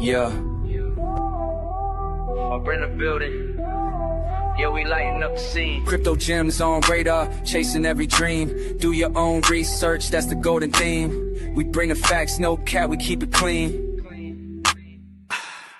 Yeah. Up in the building. Yeah, we lighting up the scene. Crypto gems on radar, chasing every dream. Do your own research, that's the golden theme. We bring the facts, no cap, we keep it clean.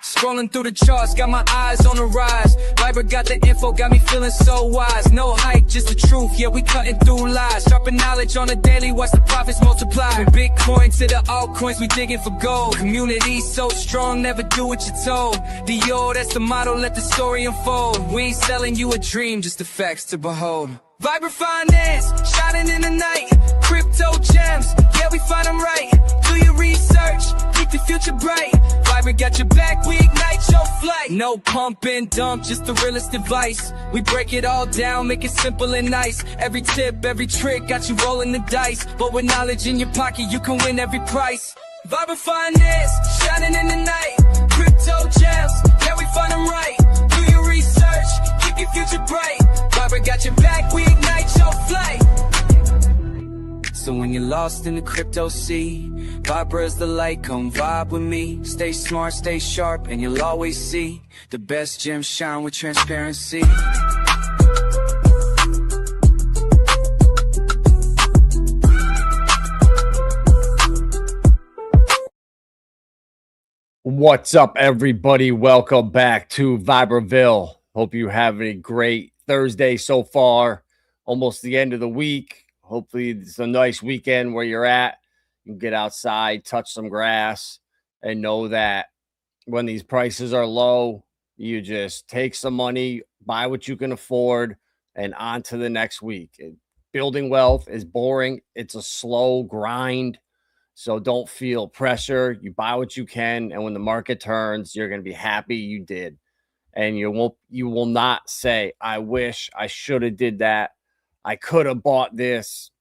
Scrolling through the charts, got my eyes on the rise. Viber got the info, got me feeling so wise. No hype, just the truth, yeah, we cutting through lies. Sharpen knowledge on the daily, watch the profits multiply. From Bitcoin to the altcoins, we digging for gold. Community so strong, never do what you're told. Dior, that's the motto, let the story unfold. We ain't selling you a dream, just the facts to behold. Viber finance, shining in the night. Crypto gems, yeah, we find them right. Do your research, keep the future bright. Viber got your back, we ignite your flight. No pump and dump, just the realest advice. We break it all down, make it simple and nice. Every tip, every trick, got you rolling the dice. But with knowledge in your pocket, you can win every price. Viber finance, shining in the night. Crypto gems, yeah, we find them right. Do your research, keep your future bright. Viber got your back, we ignite your flight. So when you're lost in the crypto sea, Viber is the light, come vibe with me. Stay smart, stay sharp, and you'll always see the best gems shine with transparency. What's up, everybody? Welcome back to Viberville. Hope you have a great Thursday so far. Almost the end of the week. Hopefully it's a nice weekend where you're at. You can get outside, touch some grass, and know that when these prices are low, you just take some money, buy what you can afford, and on to the next week. Building wealth is boring. It's a slow grind. So don't feel pressure. You buy what you can, and when the market turns, you're going to be happy you did. And you will not say, I wish I should have did that. I could have bought this.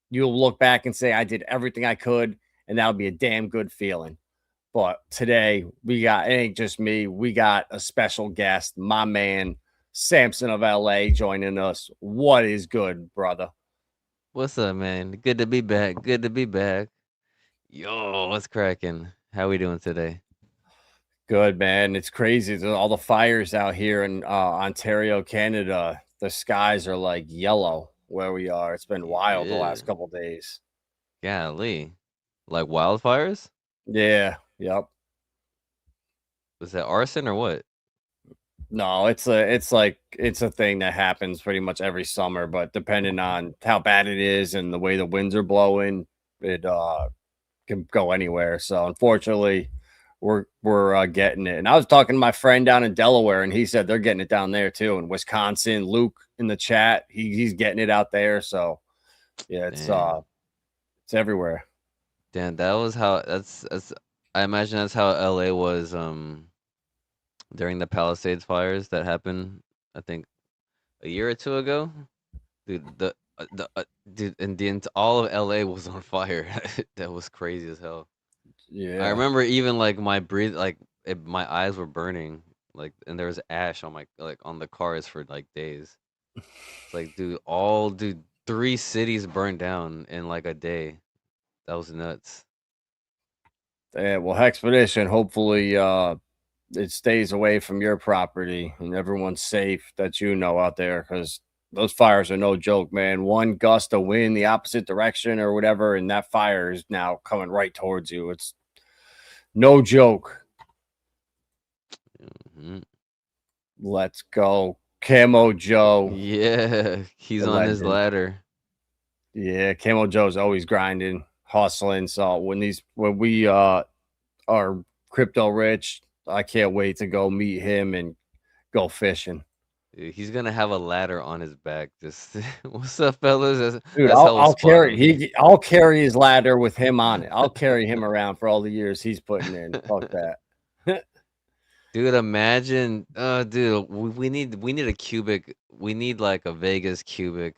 You'll look back and say, I did everything I could, and that'll be a damn good feeling. But today, it ain't just me. We got a special guest, my man, Samson of LA, joining us. What is good, brother? What's up, man? Good to be back. Good to be back. Yo, what's cracking? How we doing today? Good, man. It's crazy. There's all the fires out here in Ontario, Canada. The skies are like yellow where we are. It's been wild the last couple days. Golly. Like wildfires? Yeah. Yep. Was that arson or what? No, it's a thing that happens pretty much every summer, but depending on how bad it is and the way the winds are blowing, it can go anywhere. So unfortunately, we're getting it. And I was talking to my friend down in Delaware, and he said they're getting it down there too. In Wisconsin, Luke in the chat, he's getting it out there. So yeah, it's everywhere. Damn, that was how I imagine that's how LA was during the Palisades fires that happened, I think, a year or two ago. Dude, all of LA was on fire. That was crazy as hell. Yeah, I remember even like my eyes were burning, like, and there was ash on on the cars for like days. It's like, dude, 3 cities burned down in like a day. That was nuts. yeah. Well, Expedition, hopefully it stays away from your property and everyone's safe that out there, because those fires are no joke, man. One gust of wind the opposite direction or whatever, and that fire is now coming right towards you. It's no joke. Mm-hmm. Let's go. Camo Joe. Yeah, he's on his ladder. Yeah, Camo Joe's always grinding, hustling. So when we are crypto rich, I can't wait to go meet him and go fishing. Dude, he's gonna have a ladder on his back. Just what's up, fellas? Dude, I'll carry his ladder with him on it. I'll carry him around for all the years he's putting in. Fuck that. Dude, imagine, dude, we need a Qubic. We need like a Vegas Qubic.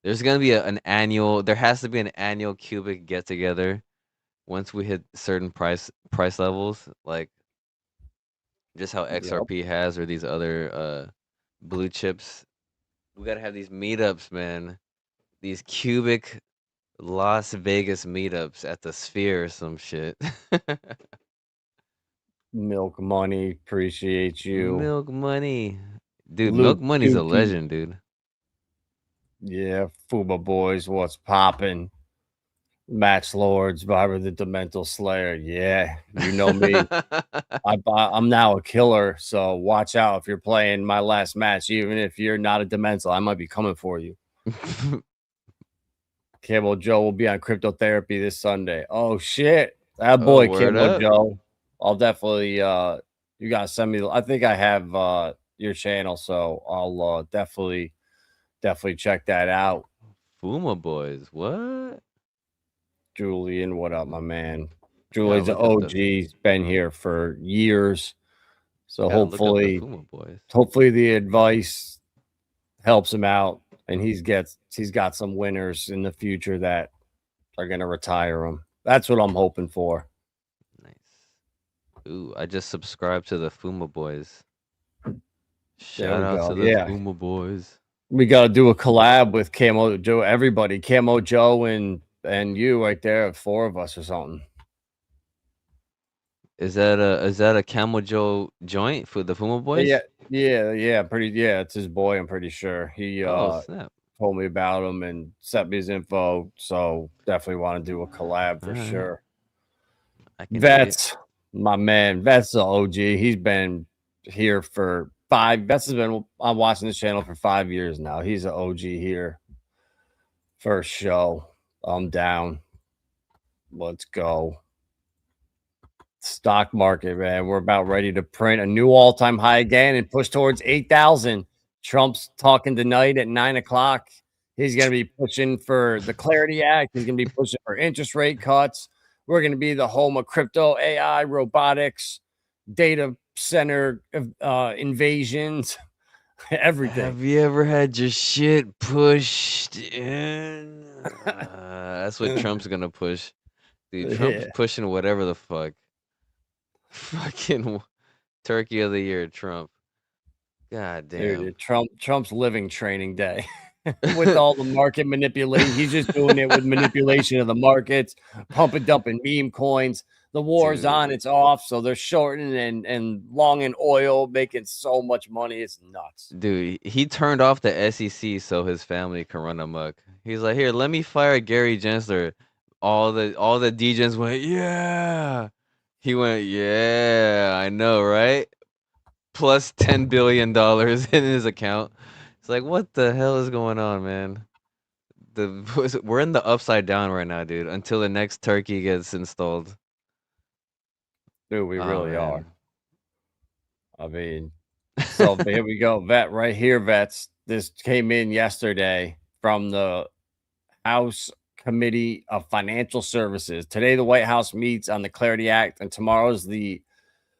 There's gonna be there has to be an annual Qubic get together once we hit certain price levels, like just how XRP has, or these other blue chips. We gotta have these meetups, man. These Qubic Las Vegas meetups at the Sphere or some shit. Milk Money, appreciate you. Milk Money. Dude, Luke Milk Money's a Dookie. legend, dude. Yeah, Fuba Boys, what's poppin'? Match Lords, Viber the Demental Slayer. Yeah, you know me. I'm now a killer, so watch out if you're playing my last match. Even if you're not a Demental, I might be coming for you. Camo Joe will be on cryptotherapy this Sunday. Oh shit. That boy, word Camo up. Joe. I'll definitely you gotta send me I think I have your channel, so I'll definitely check that out. Fuma Boys, what? Julian, what up, my man? Gotta Julian's an look up OG. the He's been here for years. So gotta look up the hopefully Fuma Boys. the advice helps him out and he's got some winners in the future that are gonna retire him. That's what I'm hoping for. Nice. Ooh, I just subscribed to the Fuma Boys. There Shout we out go. to the Yeah. Fuma Boys. We gotta do a collab with Camo Joe, everybody. Camo Joe and you right there, 4 of us or something. Is that a Camel Joe joint for the Fuma Boys? Yeah, it's his boy, I'm pretty sure. He Oh snap. told me about him and sent me his info, so definitely want to do a collab for Alright. sure. I can dig it. Vets, my man, Vets the OG. He's been here for 5. Vets has been I'm watching this channel for 5 years now. He's an OG here. First show. I'm down. Let's go. Stock market, man. We're about ready to print a new all-time high again and push towards 8,000. Trump's talking tonight at 9 o'clock. He's going to be pushing for the Clarity Act. He's going to be pushing for interest rate cuts. We're going to be the home of crypto, AI, robotics, data center invasions, everything. Have you ever had your shit pushed in? That's what Trump's gonna push. Dude, Trump's pushing whatever the fuck. Fucking Turkey of the Year, Trump. God damn. Dude, Trump's living training day. With all the market manipulation. He's just doing it with manipulation of the markets, pumping, dumping meme coins. The war's on, it's off. So they're shorting and longing oil, making so much money. It's nuts. Dude, he turned off the SEC so his family can run amok. He's like, here, let me fire Gary Gensler. All the degens went, yeah. He went, yeah, I know, right? Plus $10 billion in his account. It's like, what the hell is going on, man? We're in the upside down right now, dude. Until the next turkey gets installed. Dude, we really are. I mean, so here we go. Vet right here, Vets. This came in yesterday from the House Committee of Financial Services. Today, the White House meets on the Clarity Act, and tomorrow's the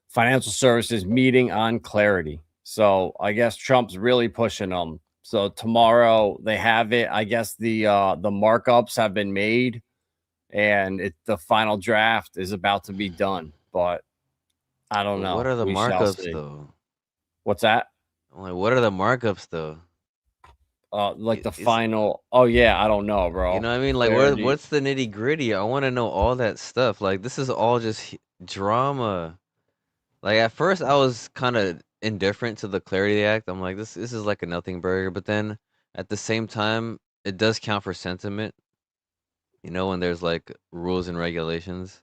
Financial Services meeting on Clarity. So I guess Trump's really pushing them. So tomorrow they have it. I guess the markups have been made, and the final draft is about to be done. But I don't know. What are the markups though? What's that? I'm like, what are the markups though? Like the final. Oh yeah, I don't know, bro. You know what I mean? Like, what's the nitty gritty? I want to know all that stuff. Like, this is all just drama. Like, at first, I was kind of indifferent to the Clarity Act. I'm like, this is like a nothing burger. But then, at the same time, it does count for sentiment. You know, when there's like rules and regulations.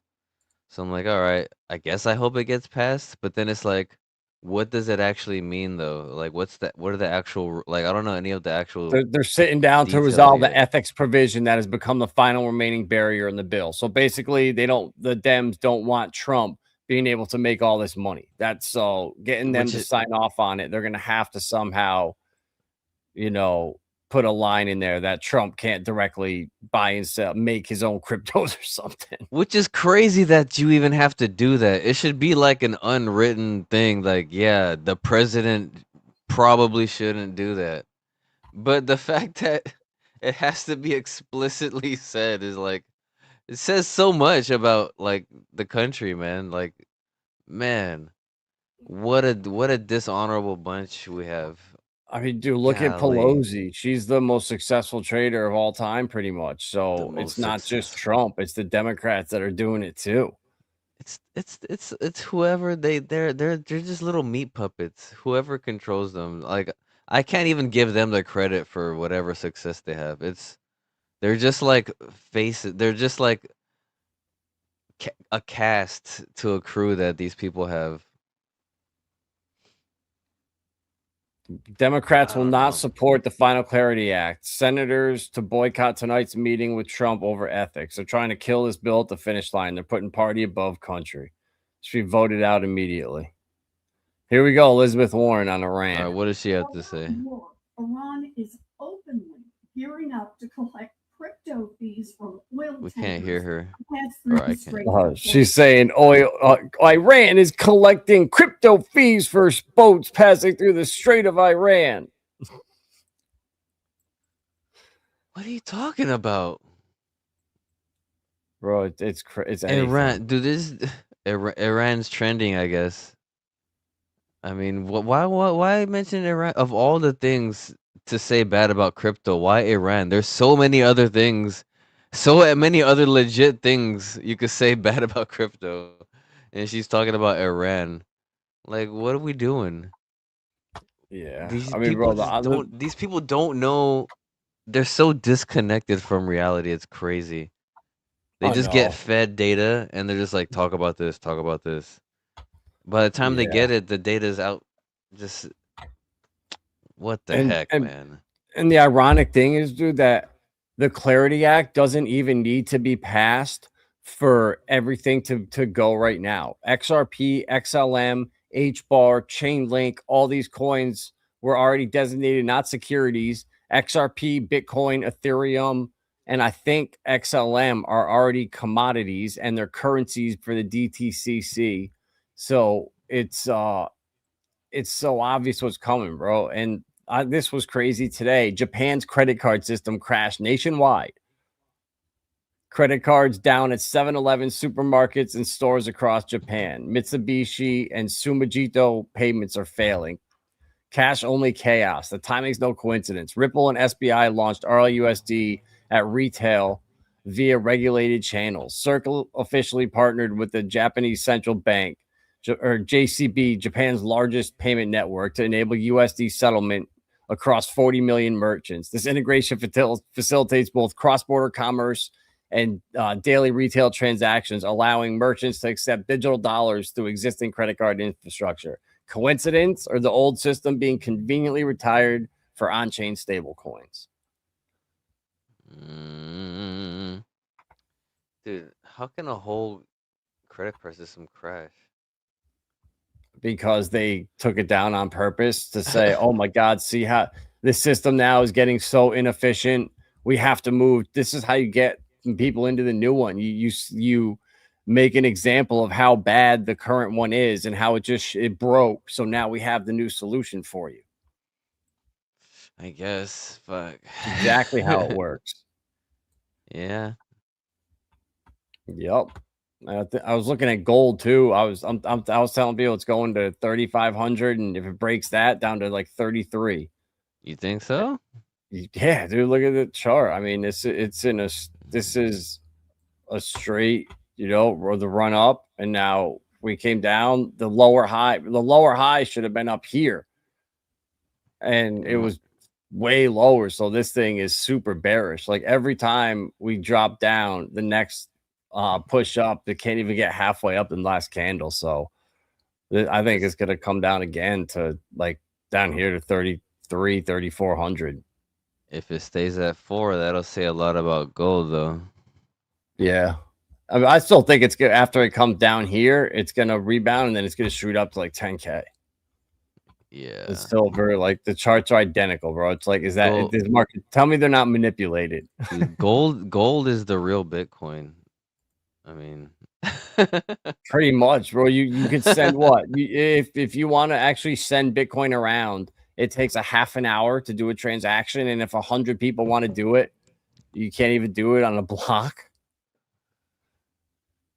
So I'm like, all right, I guess I hope it gets passed. But then it's like, what does it actually mean though? Like, what are the actual, like, I don't know any of the actual. They're sitting down to resolve the ethics provision that has become the final remaining barrier in the bill. So basically, the Dems don't want Trump being able to make all this money. That's so getting them to sign off on it. They're going to have to somehow, put a line in there that Trump can't directly buy and sell, make his own cryptos or something. Which is crazy that you even have to do that. It should be like an unwritten thing. Like, yeah, the president probably shouldn't do that. But the fact that it has to be explicitly said is like, it says so much about like the country, man. Like, man, what a dishonorable bunch we have. I mean, dude, look at Pelosi. She's the most successful trader of all time, pretty much. So it's not just Trump; it's the Democrats that are doing it too. It's whoever they're just little meat puppets. Whoever controls them. Like I can't even give them the credit for whatever success they have. They're just like faces. They're just like a cast to a crew that these people have. Democrats I will don't not know. support the Final Clarity Act. Senators to boycott tonight's meeting with Trump over ethics. They're trying to kill this bill at the finish line. They're putting party above country. Should be voted out immediately. Here we go. Elizabeth Warren on All right, Iran. what does she have to say? Iran is openly gearing up to collect crypto fees from oil We can't hear her. Or I can't. She's saying Iran is collecting crypto fees for boats passing through the Strait of Iran. What are you talking about? Bro, it's anything. Iran, dude, this Iran's trending, I guess. I mean, why mention Iran of all the things to say bad about crypto? Why Iran? There's so many other things, so many other legit things you could say bad about crypto, and she's talking about Iran. Like, what are we doing? Yeah, These I mean, people bro, just don't. These people don't know. They're so disconnected from reality. It's crazy. They just get fed data, and they're just like, talk about this, talk about this. By the time they get it, the data's out. Just what the heck, man? And the ironic thing is, dude, that the Clarity Act doesn't even need to be passed for everything to go right now. XRP, XLM, HBAR, Chainlink, all these coins were already designated not securities. XRP, Bitcoin, Ethereum, and I think XLM are already commodities and they're currencies for the DTCC. So it's so obvious what's coming, bro. And this was crazy today. Japan's credit card system crashed nationwide. Credit cards down at 7-Eleven supermarkets and stores across Japan. Mitsubishi and Sumijito payments are failing. Cash only chaos. The timing's no coincidence. Ripple and SBI launched RLUSD at retail via regulated channels. Circle officially partnered with the Japanese Central Bank, or JCB, Japan's largest payment network, to enable USD settlement across 40 million merchants. This integration facilitates both cross-border commerce and daily retail transactions, allowing merchants to accept digital dollars through existing credit card infrastructure. Coincidence, or the old system being conveniently retired for on-chain stable coins? Dude, how can a whole credit card system crash? Because they took it down on purpose to say, oh my God, see how this system now is getting so inefficient. We have to move. This is how you get people into the new one. You make an example of how bad the current one is and how it broke. So now we have the new solution for you. I guess. Fuck. Exactly how it works. Yeah. Yep. I was looking at gold too. I was telling people it's going to 3,500, and if it breaks that, down to like 33. You think so? Yeah, dude. Look at the chart. I mean, this is a straight, or the run up, and now we came down. The lower high should have been up here, and it was way lower. So this thing is super bearish. Like every time we drop down, the next push up, they can't even get halfway up in the last candle. So I think it's going to come down again to like down here to 3,400. If it stays at 4, that'll say a lot about gold, though. Yeah. I mean, I still think it's good. After it comes down here, it's going to rebound, and then it's going to shoot up to like 10K. Yeah. It's still very, like, the charts are identical, bro. It's like, is this market? Tell me they're not manipulated. Dude, gold is the real Bitcoin. I mean, pretty much, bro. You could send what? If you want to actually send Bitcoin around, it takes a half an hour to do a transaction, and if 100 people want to do it, you can't even do it on a block.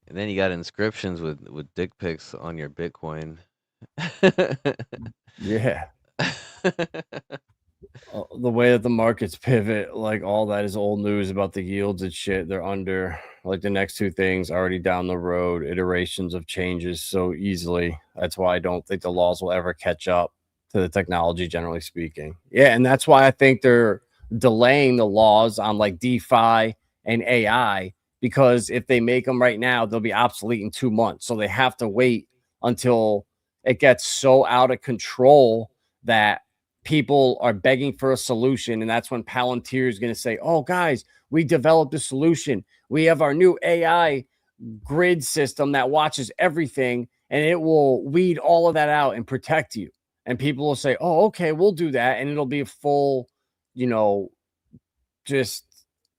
And then you got inscriptions with dick pics on your Bitcoin. Yeah. The way that the markets pivot, like all that is old news about the yields and shit. They're under like the next two things already down the road, iterations of changes so easily. That's why I don't think the laws will ever catch up to the technology, generally speaking. Yeah, and that's why I think they're delaying the laws on like DeFi and AI, because if they make them right now, they'll be obsolete in 2 months. So they have to wait until it gets so out of control that people are begging for a solution. And that's when Palantir is going to say, oh, guys, we developed a solution. We have our new AI grid system that watches everything, and it will weed all of that out and protect you. And people will say, oh, okay, we'll do that. And it'll be a full, just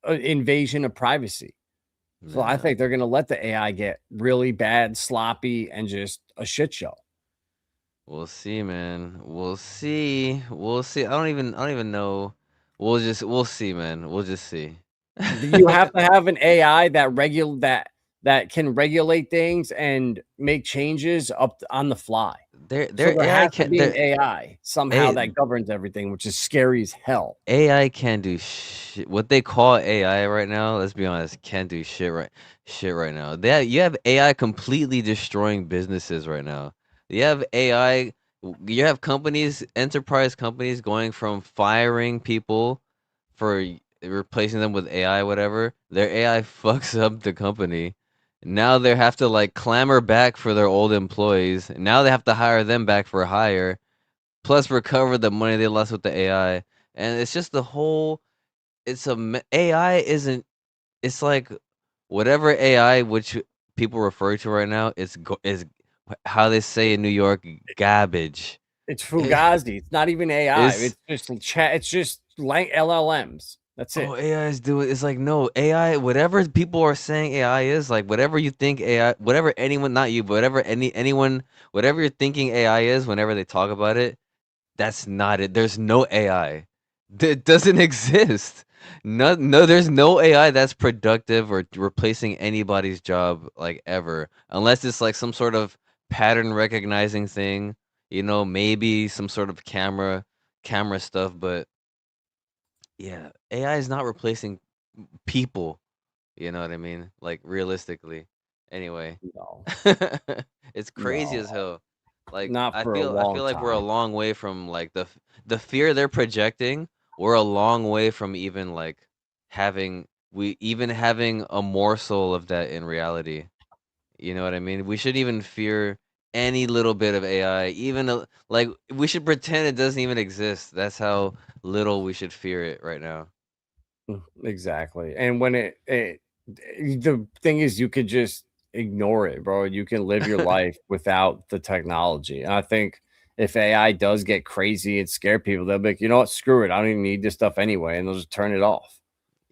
invasion of privacy. So I think they're going to let the AI get really bad, sloppy, and just a shit show. We'll see, man. We'll see. We'll see. I don't even know. We'll see, man. We'll just see. You have to have an AI that can regulate things and make changes up on the fly. Their So there AI has to can be an AI somehow A- that governs everything, which is scary as hell. AI can't do shit. What they call AI right now, let's be honest, can't do shit right now. You have AI completely destroying businesses right now. You have AI, you have companies, enterprise companies going from firing people for replacing them with AI, whatever. Their AI fucks up the company. Now they have to like clamor back for their old employees. Now they have to hire them back for hire, plus recover the money they lost with the AI. And it's just the whole. AI isn't. It's like whatever AI which people refer to right now is how they say in New York, garbage. It's Fugazi. It's not even AI. It's It's just chat. It's just like LLMs. That's it. Oh, AI is doing. It's like no AI. Whatever people are saying AI is, like whatever you think AI, whatever anyone, not you, but whatever anyone, whatever you're thinking AI is, whenever they talk about it, that's not it. There's no AI. That doesn't exist. No, there's no AI that's productive or replacing anybody's job like ever, unless it's like some sort of pattern recognizing thing. Maybe some sort of camera stuff, but yeah, AI is not replacing people. You know what I mean? Like realistically. Anyway, No, it's crazy as no, hell. Like not I for a feel I long feel like we're a time. long way from like the fear they're projecting. We're a long way from even like having a morsel of that in reality. You know what I mean? We should even fear any little bit of AI, like we should pretend it doesn't even exist. That's how little we should fear it right now. Exactly. And when the thing is, you could just ignore it, bro. You can live your life without the technology. And I think if AI does get crazy and scare people, they'll be like, you know what, screw it. I don't even need this stuff anyway. And they'll just turn it off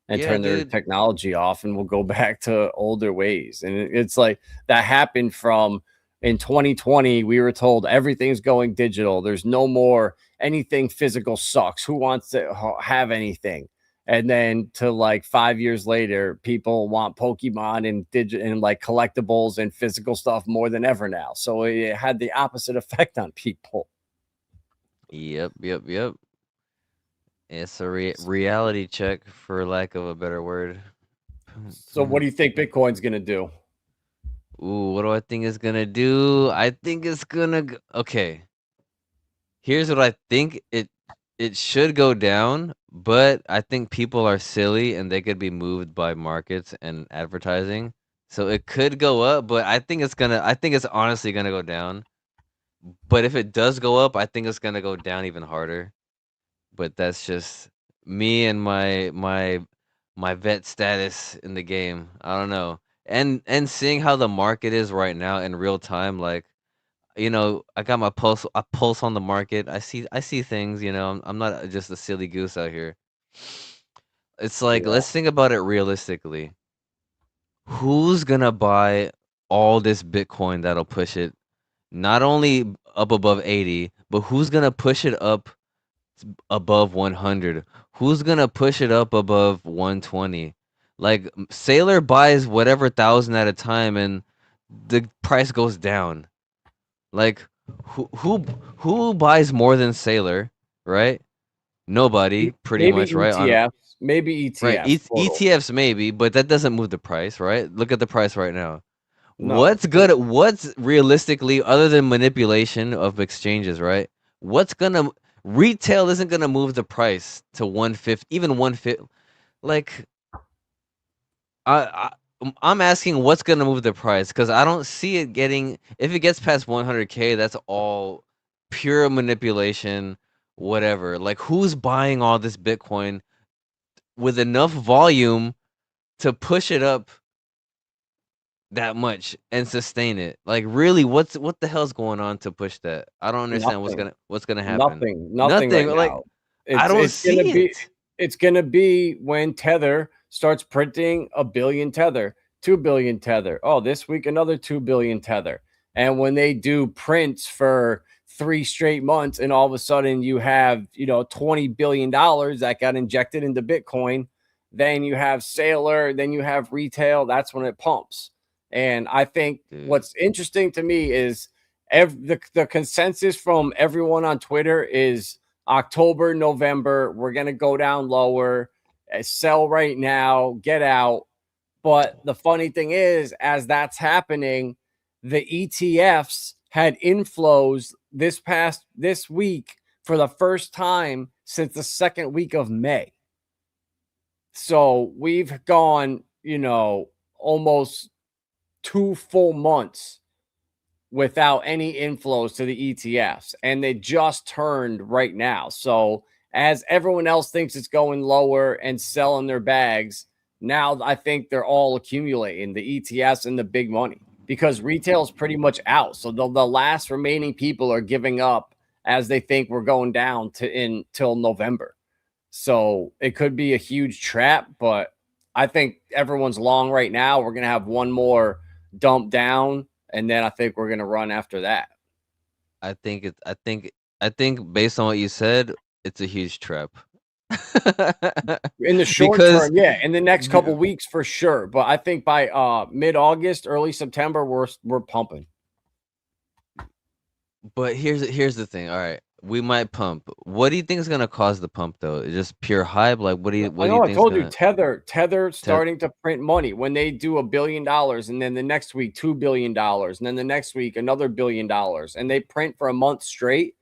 and Yeah, turn their dude. technology off, and we'll go back to older ways. And it's like that happened from in 2020. We were told everything's going digital. There's no more anything physical sucks. Who wants to have anything? And then to like 5 years later, people want Pokemon and digital and like collectibles and physical stuff more than ever now. So it had the opposite effect on people. Yep. It's a reality check, for lack of a better word. So what do you think Bitcoin's gonna do? Ooh, what do I think it's gonna do? I think it's gonna. Okay, here's what I think. It should go down, but I think people are silly and they could be moved by markets and advertising. So it could go up, but I think it's gonna. I think it's honestly gonna go down. But if it does go up, I think it's gonna go down even harder. But that's just me and my vet status in the game. I don't know. And seeing how the market is right now in real time, like I got my pulse on the market. I see things. I'm not just a silly goose out here. It's like Yeah. let's think about it realistically. Who's gonna buy all this Bitcoin that'll push it not only up above 80, but who's gonna push it up above 100? Who's gonna push it up above 120? Like Sailor buys whatever thousand at a time, and the price goes down. Like who buys more than Sailor, right? Nobody, pretty Maybe much, right? ETFs. Maybe Right, ETFs. Total. ETFs maybe, but that doesn't move the price, right? Look at the price right now. No. What's realistically, other than manipulation of exchanges, right? Retail isn't gonna move the price to 150, even 150. Like, I'm asking what's gonna move the price, because I don't see it getting. If it gets past 100K, that's all pure manipulation, whatever. Like, who's buying all this Bitcoin with enough volume to push it up that much and sustain it? Like, really, what the hell's going on to push that? I don't understand Nothing. what's gonna happen. Nothing right Like, now. I don't see it. It's gonna be when Tether starts printing 1 billion Tether, 2 billion Tether. Oh, this week another 2 billion Tether. And when they do prints for 3 straight months, and all of a sudden you have $20 billion that got injected into Bitcoin, then you have Sailor, then you have retail. That's when it pumps. And I think what's interesting to me is the consensus from everyone on Twitter is October, November, we're going to go down lower, sell right now, get out. But the funny thing is, as that's happening, the ETFs had inflows this week for the first time since the second week of May. So we've gone, almost 2 full months without any inflows to the ETFs, and they just turned right now. So as everyone else thinks it's going lower and selling their bags, now I think they're all accumulating the ETFs and the big money, because retail is pretty much out. So the last remaining people are giving up as they think we're going down till November. So it could be a huge trap, but I think everyone's long right now. We're going to have one more dump down, and then I think we're going to run after that. I think based on what you said, it's a huge trap. In the short term, yeah. In the next couple weeks, for sure. But I think by mid-August, early September, we're pumping. But here's the thing. All right, we might pump. What do you think is gonna cause the pump, though? Just pure hype? Like, what do you think? I told you, Tether starting to print money when they do $1 billion, and then the next week $2 billion, and then the next week another $1 billion, and they print for a month straight.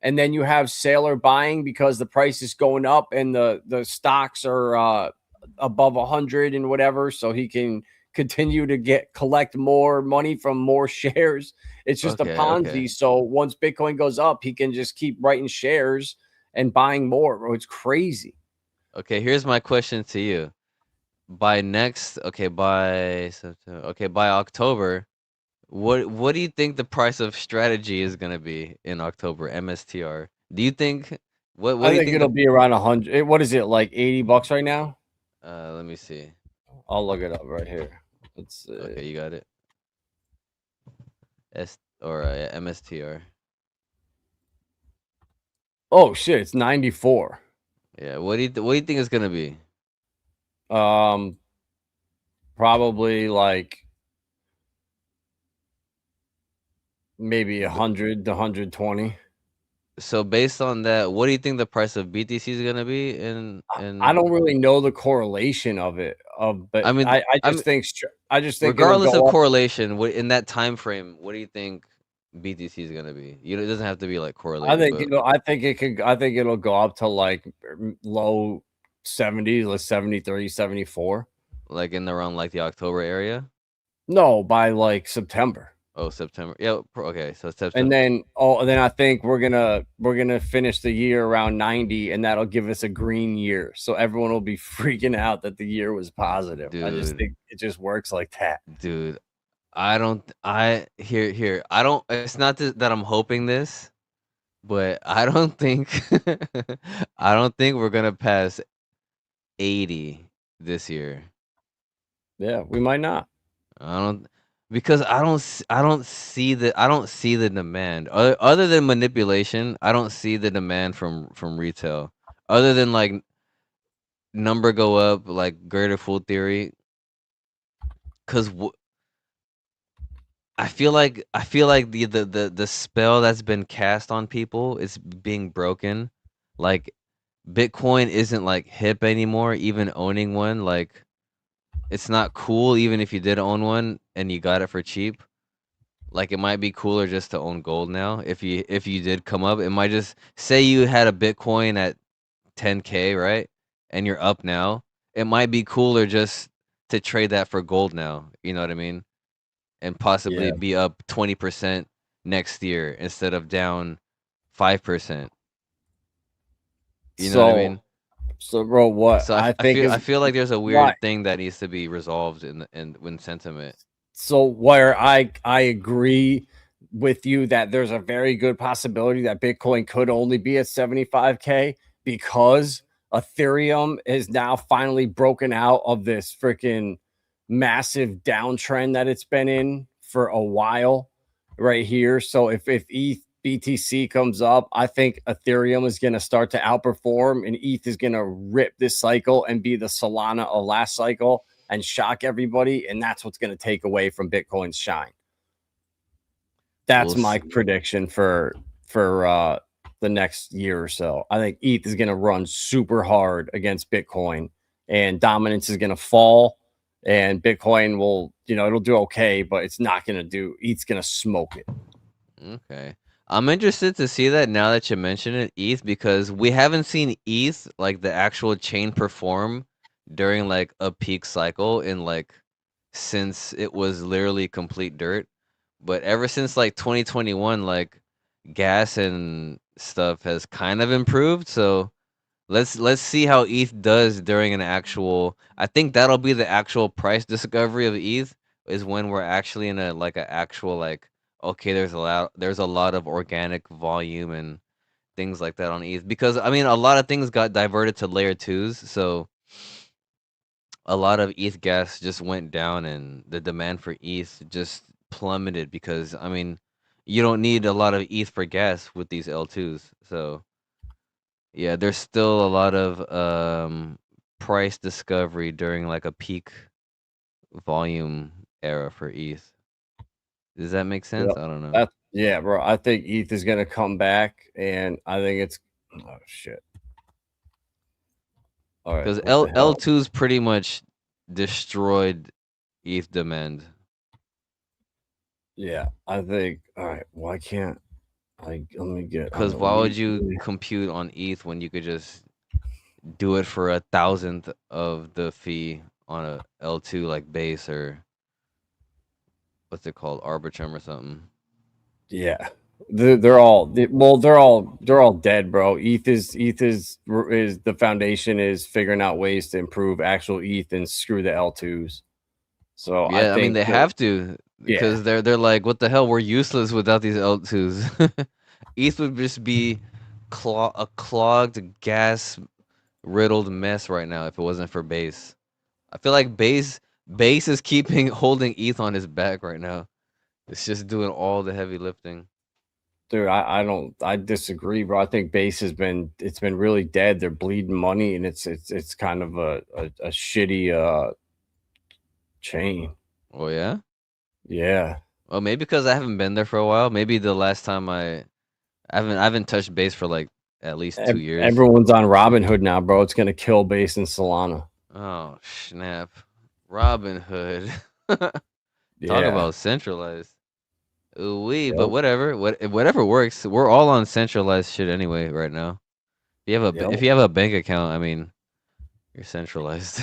And then you have Sailor buying because the price is going up and the stocks are above 100 and whatever, so he can continue to collect more money from more shares. It's just a Ponzi. Okay. So once Bitcoin goes up, he can just keep writing shares and buying more. Bro, it's crazy. Okay, here's my question to you. By October, what do you think the price of strategy is gonna be in October? MSTR. Do you think what I do you think it'll be around 100. What is it, like $80 right now? Let me see. I'll look it up right here. Okay, you got it. MSTR. Oh shit, it's 94. Yeah, what do you think it's gonna be? Probably like maybe 100 to 120. So based on that, what do you think the price of BTC is gonna be? I don't really know the correlation of it. But I mean, I just think regardless of correlation, in that time frame, what do you think BTC is gonna be? It doesn't have to be like correlated. I think it'll go up to like low 70s, like 73, 74. Like in around like the October area? No, by like September. Oh, September. Yeah. Okay. So September. And then I think we're gonna finish the year around 90, and that'll give us a green year. So everyone will be freaking out that the year was positive. Dude, I just think it just works like that. Dude, I don't. It's not that I'm hoping this, but I don't think we're gonna pass 80 this year. Yeah, we might not. Because I don't see the demand other than manipulation. I don't see the demand from retail other than like number go up, like greater fool theory. Because I feel like the spell that's been cast on people is being broken. Like Bitcoin isn't like hip anymore. Even owning one, like it's not cool. Even if you did own one and you got it for cheap, like it might be cooler just to own gold now. If you did come up, it might just say you had a Bitcoin at 10K, right? And you're up now. It might be cooler just to trade that for gold now. You know what I mean? And possibly Yeah. be up 20% next year instead of down 5%. You know what I mean? So, bro, what So I I think feel is I feel like there's a right. weird thing that needs to be resolved in when sentiment. So where I agree with you that there's a very good possibility that Bitcoin could only be at 75K because Ethereum is now finally broken out of this freaking massive downtrend that it's been in for a while right here. So if ETH BTC comes up, I think Ethereum is going to start to outperform and ETH is going to rip this cycle and be the Solana of last cycle and shock everybody, and that's what's going to take away from Bitcoin's shine. That's We'll my see. prediction for the next year or so. I think ETH is going to run super hard against Bitcoin, and dominance is going to fall, and Bitcoin will, it'll do okay, but it's not going to do. ETH's going to smoke it. Okay. I'm interested to see that now that you mention it, ETH, because we haven't seen ETH, like the actual chain, perform during like a peak cycle in like since it was literally complete dirt. But ever since like 2021, like gas and stuff has kind of improved. So let's see how ETH does during an actual. I think that'll be the actual price discovery of ETH is when we're actually in a actual like okay, there's a lot of organic volume and things like that on ETH because I mean a lot of things got diverted to layer twos, so a lot of ETH gas just went down and the demand for ETH just plummeted because I mean you don't need a lot of ETH for gas with these L2s, so. Yeah, there's still a lot of price discovery during like a peak volume era for ETH. Does that make sense? Yep. I don't know. Yeah, bro. I think ETH is going to come back, and I think it's oh shit. All right, Because what the L hell? L2's pretty much destroyed ETH demand. Yeah, I think. All right, why can't let me get on Because the why would week. you compute on ETH when you could just do it for 1,000th of the fee on a L2 like base or what's it called, Arbitrum or something? Yeah, they're all they're all dead, bro. ETH is the foundation is figuring out ways to improve actual ETH and screw the L2s. So I Yeah, I mean think they that have to yeah, because they're like, what the hell? We're useless without these L2s. ETH would just be a clogged, gas riddled mess right now if it wasn't for Base. I feel like Base is keeping holding ETH on his back right now. It's just doing all the heavy lifting. dude, I disagree, bro. I think base it's been really dead. They're bleeding money, and it's kind of a shitty chain. Oh yeah. Yeah, Well, maybe because I haven't been there for a while. Maybe the last time I haven't touched Base for like at least 2 years. Everyone's on Robinhood now, bro. It's gonna kill base and Solana. Oh snap! Robin Hood. Talk Yeah. about centralized. Ooh wee, but Yep. whatever works. We're all on centralized shit anyway right now. If Yep. you have a bank account, I mean, you're centralized.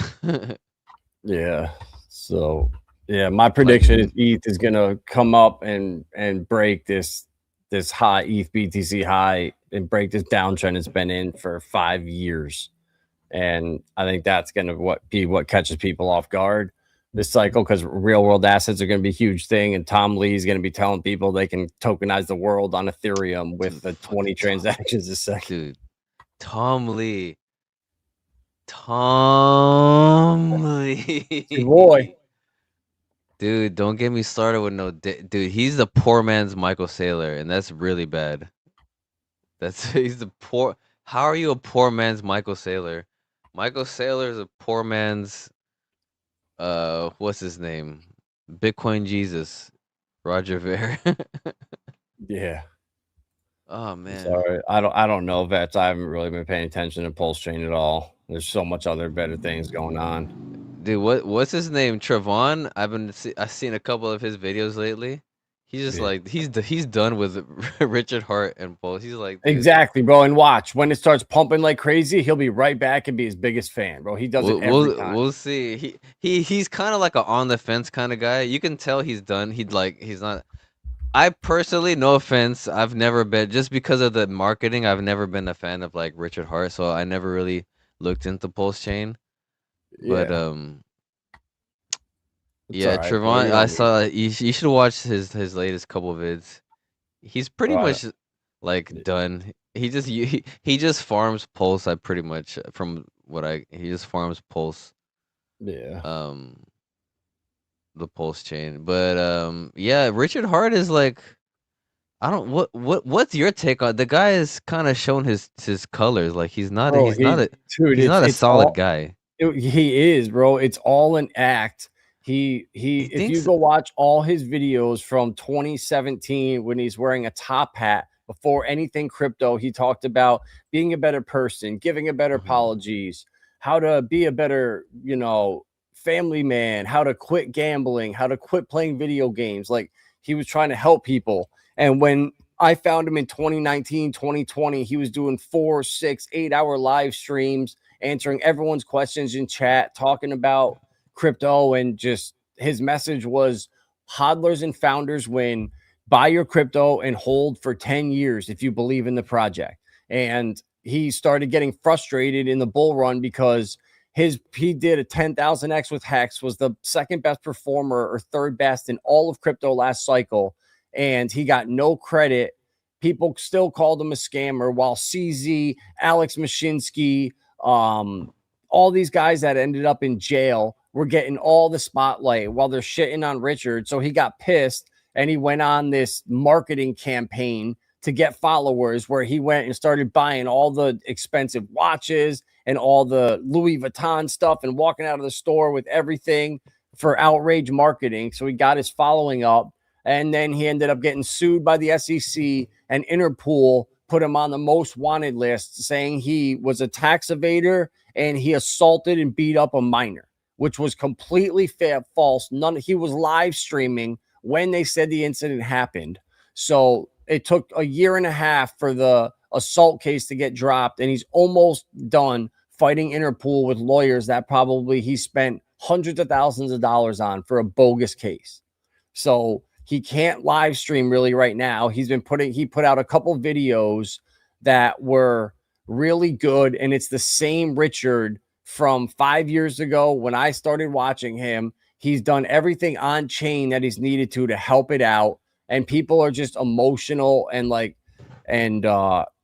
Yeah. So yeah, my Like, prediction is ETH is gonna come up and break this high ETH BTC high and break this downtrend it's been in for 5 years. And I think that's gonna be what catches people off guard this cycle because real world assets are gonna be a huge thing. And Tom Lee is gonna be telling people they can tokenize the world on Ethereum with dude, the 20 fucking Tom, transactions a second. dude, Tom Lee, Tom Your boy. Lee, dude, don't get me started with no, dude. He's the poor man's Michael Saylor, and that's really bad. That's he's the poor. How are you a poor man's Michael Saylor? Michael Saylor is a poor man's what's his name? Bitcoin Jesus, Roger Ver. Yeah. Oh man, Sorry, I don't know, vets. I haven't really been paying attention to Pulse Chain at all. There's so much other better things going on. dude, what's his name? Trevon. I've seen a couple of his videos lately. He's just Yeah. like he's done with Richard Hart and Pulse. He's like, dude, Exactly, bro. And watch when it starts pumping like crazy, he'll be right back and be his biggest fan, bro. He does it every time. we'll see. He's kind of like a on the fence kind of guy. You can tell he's done. He's not. I personally, no offense, I've never been, just because of the marketing, I've never been a fan of like Richard Hart, so I never really looked into Pulse Chain. But Yeah, it's yeah, all right, bro. Trevon, You I don't need saw you should watch his latest couple vids. He's pretty bro. much like done. He just farms Pulse. I pretty much from what he just farms Pulse. Yeah. Um, the Pulse Chain, but yeah, Richard Hart is like. I don't what's your take on the guy has kind of shown his colors like Bro, dude, he's not a it's solid all guy. he is, bro. It's all an act. He He if you thinks go watch all his videos from 2017 when he's wearing a top hat before anything crypto, he talked about being a better person, giving a better Mhm. apologies, how to be a better, family man, how to quit gambling, how to quit playing video games. Like he was trying to help people. And when I found him in 2019, 2020, he was doing 4, 6, 8 hour live streams, answering everyone's questions in chat, talking about crypto. And just his message was hodlers and founders win, buy your crypto and hold for 10 years if you believe in the project. And he started getting frustrated in the bull run because he did a 10,000x with Hex, was the second best performer or third best in all of crypto last cycle, and he got no credit. People still called him a scammer, while CZ, Alex Mashinsky, all these guys that ended up in jail were getting all the spotlight while they're shitting on Richard. So he got pissed and he went on this marketing campaign to get followers, where he went and started buying all the expensive watches and all the Louis Vuitton stuff and walking out of the store with everything for outrage marketing. So he got his following up. And then he ended up getting sued by the SEC, and Interpol put him on the most wanted list, saying he was a tax evader and he assaulted and beat up a minor, which was completely false. He was live streaming when they said the incident happened. So it took a year and a half for the assault case to get dropped, and he's almost done fighting Interpol with lawyers that probably he spent hundreds of thousands of dollars on for a bogus case. So he can't live stream really right now. He put out a couple videos that were really good, and it's the same Richard from 5 years ago when I started watching him. He's done everything on chain that he's needed to help it out, and people are just emotional and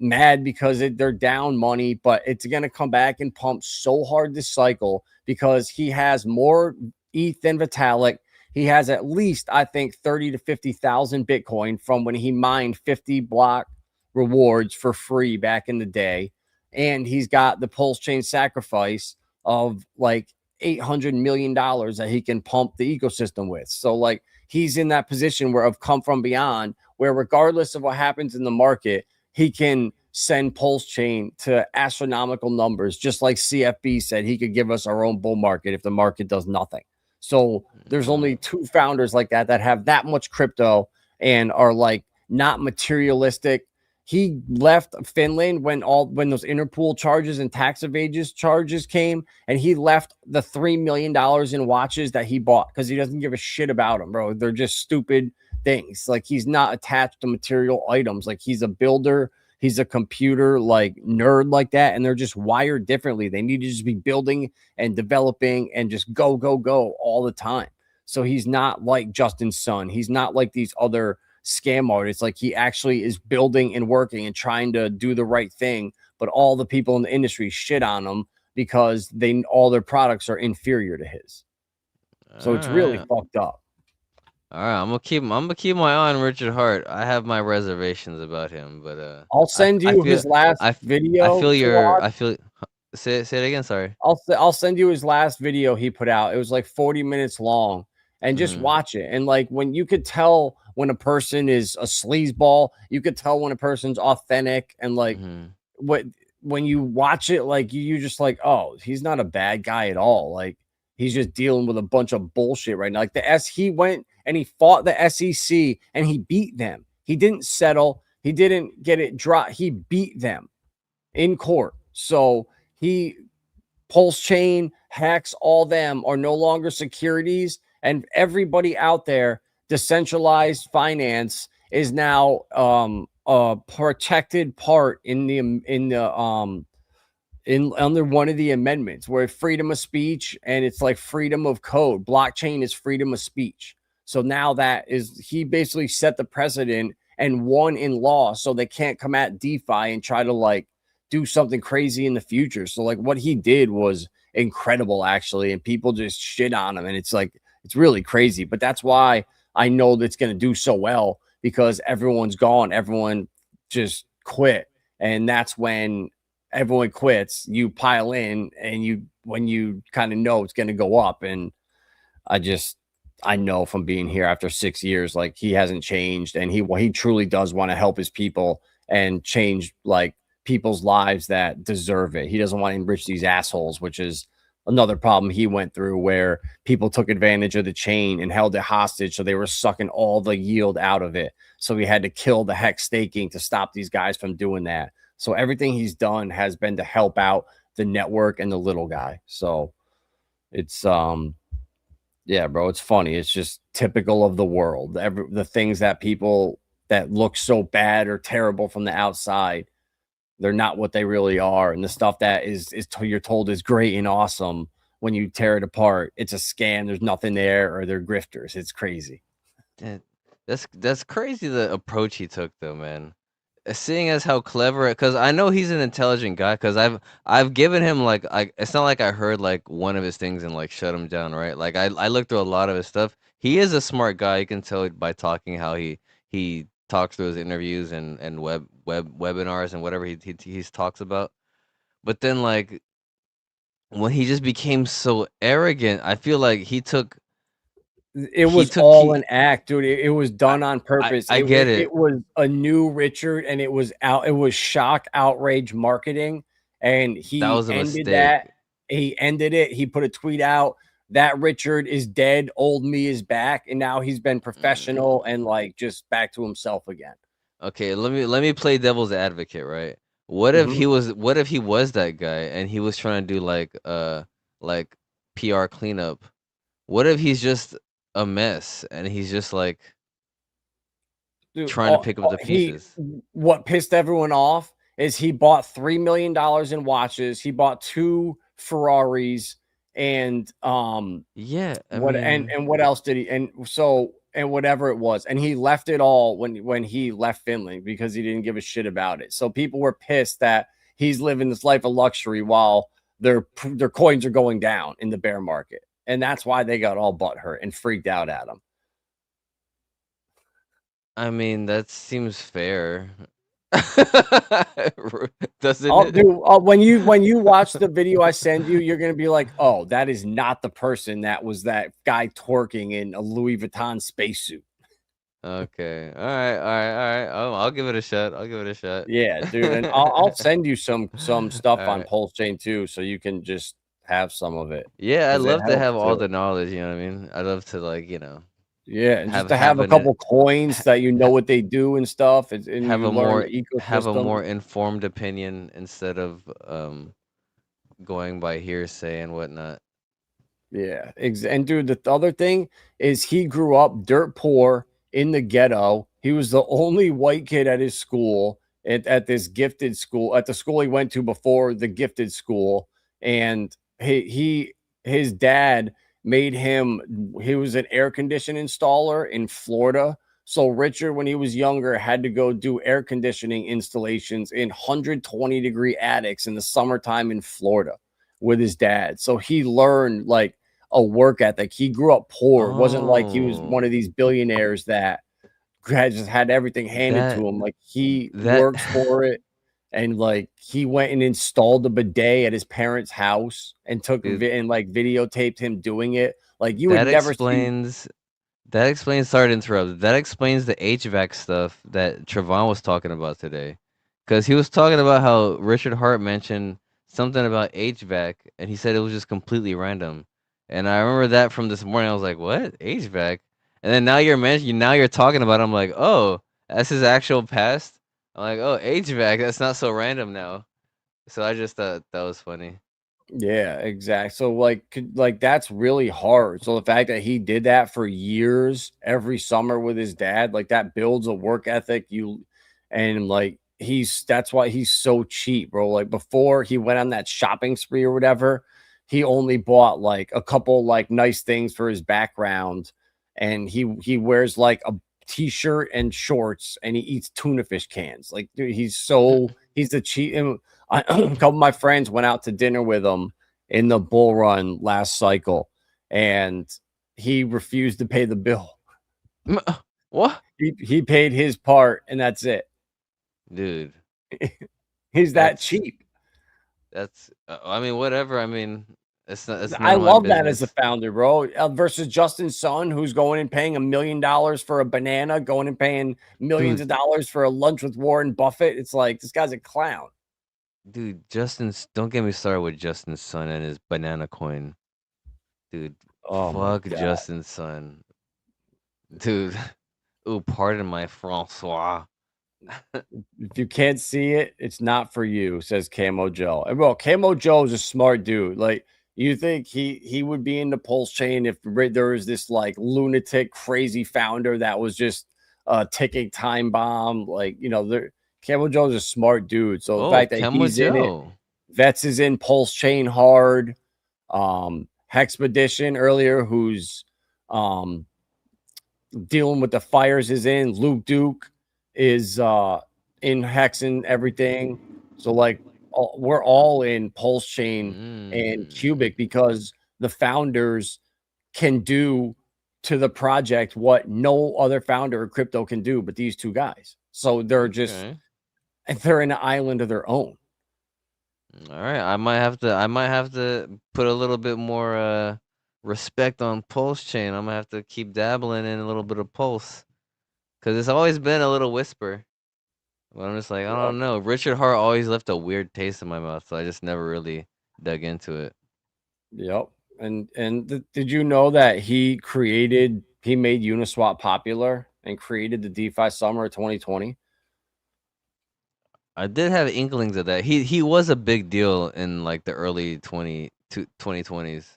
mad because they're down money, but it's going to come back and pump so hard this cycle because he has more ETH than Vitalik. He has at least, I think, 30 to 50,000 Bitcoin from when he mined 50 block rewards for free back in the day. And he's got the Pulse Chain sacrifice of like $800 million that he can pump the ecosystem with. So like he's in that position where I've come from beyond, where regardless of what happens in the market, he can send Pulse Chain to astronomical numbers. Just like CFB said, he could give us our own bull market if the market does nothing. So there's only 2 founders like that have that much crypto and are like not materialistic. He left Finland when those Interpol charges and tax evasion charges came, and he left the $3 million in watches that he bought because he doesn't give a shit about them, bro. They're just stupid things. Like he's not attached to material items. Like he's a builder. He's a computer like nerd like that, and they're just wired differently. They need to just be building and developing and just go all the time. So he's not like Justin Sun. He's not like these other scam artists. Like he actually is building and working and trying to do the right thing. But all the people in the industry shit on him because all their products are inferior to his. So it's really fucked up. All right, I'm gonna keep my eye on Richard Hart. I have my reservations about him, but I'll send you his last video. I feel. Say it again. Sorry. I'll send you his last video he put out. It was like 40 minutes long, and just watch it. And like when you could tell when a person is a sleazeball, you could tell when a person's authentic. And like when you watch it, like you just like, oh, he's not a bad guy at all. Like he's just dealing with a bunch of bullshit right now. Like he went and he fought the SEC and he beat them. He didn't settle. He didn't get it dropped. He beat them in court. So Pulse Chain, Hex, all them are no longer securities, and everybody out there, decentralized finance is now a protected part under one of the amendments, where freedom of speech, and it's like freedom of code. Blockchain is freedom of speech. So now he basically set the precedent and won in law, so they can't come at DeFi and try to like do something crazy in the future. So like what he did was incredible actually, and people just shit on him, and it's like it's really crazy. But that's why I know that's going to do so well, because everyone's gone, everyone just quit, and that's when everyone quits, you pile in, and when you kind of know it's going to go up. And I know from being here after 6 years, like he hasn't changed, and he truly does want to help his people and change like people's lives that deserve it. He doesn't want to enrich these assholes, which is another problem he went through, where people took advantage of the chain and held it hostage. So they were sucking all the yield out of it. So he had to kill the hex staking to stop these guys from doing that. So everything he's done has been to help out the network and the little guy. So it's, yeah, bro, it's funny. It's just typical of the world. The things that people that look so bad or terrible from the outside, they're not what they really are. And the stuff that you're told is great and awesome, when you tear it apart, it's a scam. There's nothing there, or they're grifters. It's crazy. That's crazy, the approach he took though, man. Seeing as how clever, because I know he's an intelligent guy, because I've given him like, it's not like I heard like one of his things and like shut him down, right? Like I looked through a lot of his stuff. He is a smart guy. You can tell by talking how he talks through his interviews and webinars and whatever he talks about. But then like when he just became so arrogant, I feel like it was all an act, dude. It was done on purpose. I get it. It was a new Richard, and it was shock, outrage marketing, and That was a ended mistake. that. He ended it. He put a tweet out that Richard is dead, old me is back, and now he's been professional and like just back to himself again. Okay, let me play devil's advocate, right? What if he was that guy and he was trying to do like PR cleanup? What if he's just a mess and he's just like trying to pick up the pieces? What pissed everyone off is he bought $3 million in watches. He bought 2 Ferraris, and yeah, and what else did he? And whatever it was, and he left it all when he left Finland, because he didn't give a shit about it. So people were pissed that he's living this life of luxury while their coins are going down in the bear market. And that's why they got all butthurt and freaked out at him. I mean, that seems fair. Doesn't it? Dude, when you watch the video I send you, you're gonna be like, oh, that is not the person that was that guy twerking in a Louis Vuitton spacesuit. Okay, all right. I'll give it a shot. Yeah, dude, and I'll send you some stuff on Pulse Chain too, so you can just have some of it. Yeah, I'd love to have all the knowledge. You know what I mean? I'd love to yeah, and just to have a couple coins that you know what they do and stuff, and have a more informed opinion instead of going by hearsay and whatnot. Yeah, and dude, the other thing is he grew up dirt poor in the ghetto. He was the only white kid at his school, at this gifted school, at the school he went to before the gifted school, and his dad made him, he was an air conditioning installer in Florida. So Richard, when he was younger, had to go do air conditioning installations in 120-degree attics in the summertime in Florida with his dad. So he learned like a work ethic. He grew up poor. It wasn't like he was one of these billionaires that just had everything handed to him. Like he worked for it. And like he went and installed the bidet at his parents' house and took and like videotaped him doing it Like you would never see. That explains. Sorry to interrupt. That explains the HVAC stuff that Trevon was talking about today, because he was talking about how Richard Hart mentioned something about HVAC, and he said it was just completely random. And I remember that from this morning. I was like, "What HVAC?" And then now you're mentioning, now you're talking about it, I'm like, "Oh, that's his actual past." I'm like, "Oh, HVAC. That's not so random now." So I just thought that was funny. Yeah, exactly. So like that's really hard. So the fact that he did that for years every summer with his dad, like that builds a work ethic. And like that's why he's so cheap, bro. Like before he went on that shopping spree or whatever, he only bought like a couple like nice things for his background, and he wears like a t-shirt and shorts, and he eats tuna fish cans. Like dude, he's the cheap. A couple of my friends went out to dinner with him in the bull run last cycle, and he refused to pay the bill. What? He paid his part, and that's it. Dude, He's that that's cheap. I mean, whatever. I mean, it's I none of my love that as a business. founder, bro. Versus Justin Sun, who's going and paying $1 million for a banana, going and paying millions Dude, of dollars for a lunch with Warren Buffett. It's like this guy's a clown. dude, don't get me started with Justin's son and his banana coin. Dude, Oh my fuck god. Justin's son. Dude, ooh, pardon my Francois. If you can't see it, it's not for you, says Camo Joe. And well, Camo Joe is a smart dude. Like, you think he would be in the pulse chain if there was this like lunatic, crazy founder that was just a ticking time bomb? Like, Camo Joe's a smart dude. So the Oh, fact that Kemba he's in it, Joe. Vets is in pulse chain hard. Hexpedition earlier, who's dealing with the fires, is in. Luke Duke is in Hex and everything. So like we're all in Pulse Chain and Mm, Qubic because the founders can do to the project what no other founder of crypto can do but these two guys. So they're okay. in an island of their own. All right, I might have to put a little bit more respect on Pulse Chain. I'm gonna have to keep dabbling in a little bit of Pulse, cause it's always been a little whisper. But I'm just like, I Yep. don't know. Richard Hart always left a weird taste in my mouth, so I just never really dug into it. Yep. And did you know that he made Uniswap popular and created the DeFi summer of 2020? I did have inklings of that. He was a big deal in like the early 2020s.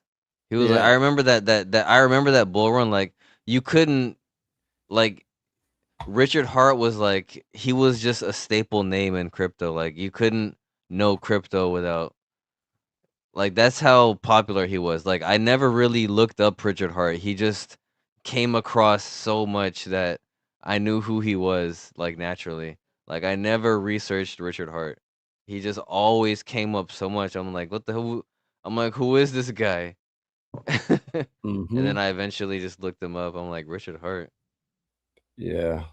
He was like, I Yeah. remember that I remember that bull run. Like you couldn't like Richard Hart was like he was just a staple name in crypto. Like you couldn't know crypto without like that's how popular he was. Like I never really looked up Richard Hart. He just came across so much that I knew who he was like naturally. Like I never researched Richard Hart. He just always came up so much. I'm like, what the hell? I'm like, who is this guy? And Mm-hmm. then I eventually just looked him up. I'm like, Richard Hart. Yeah.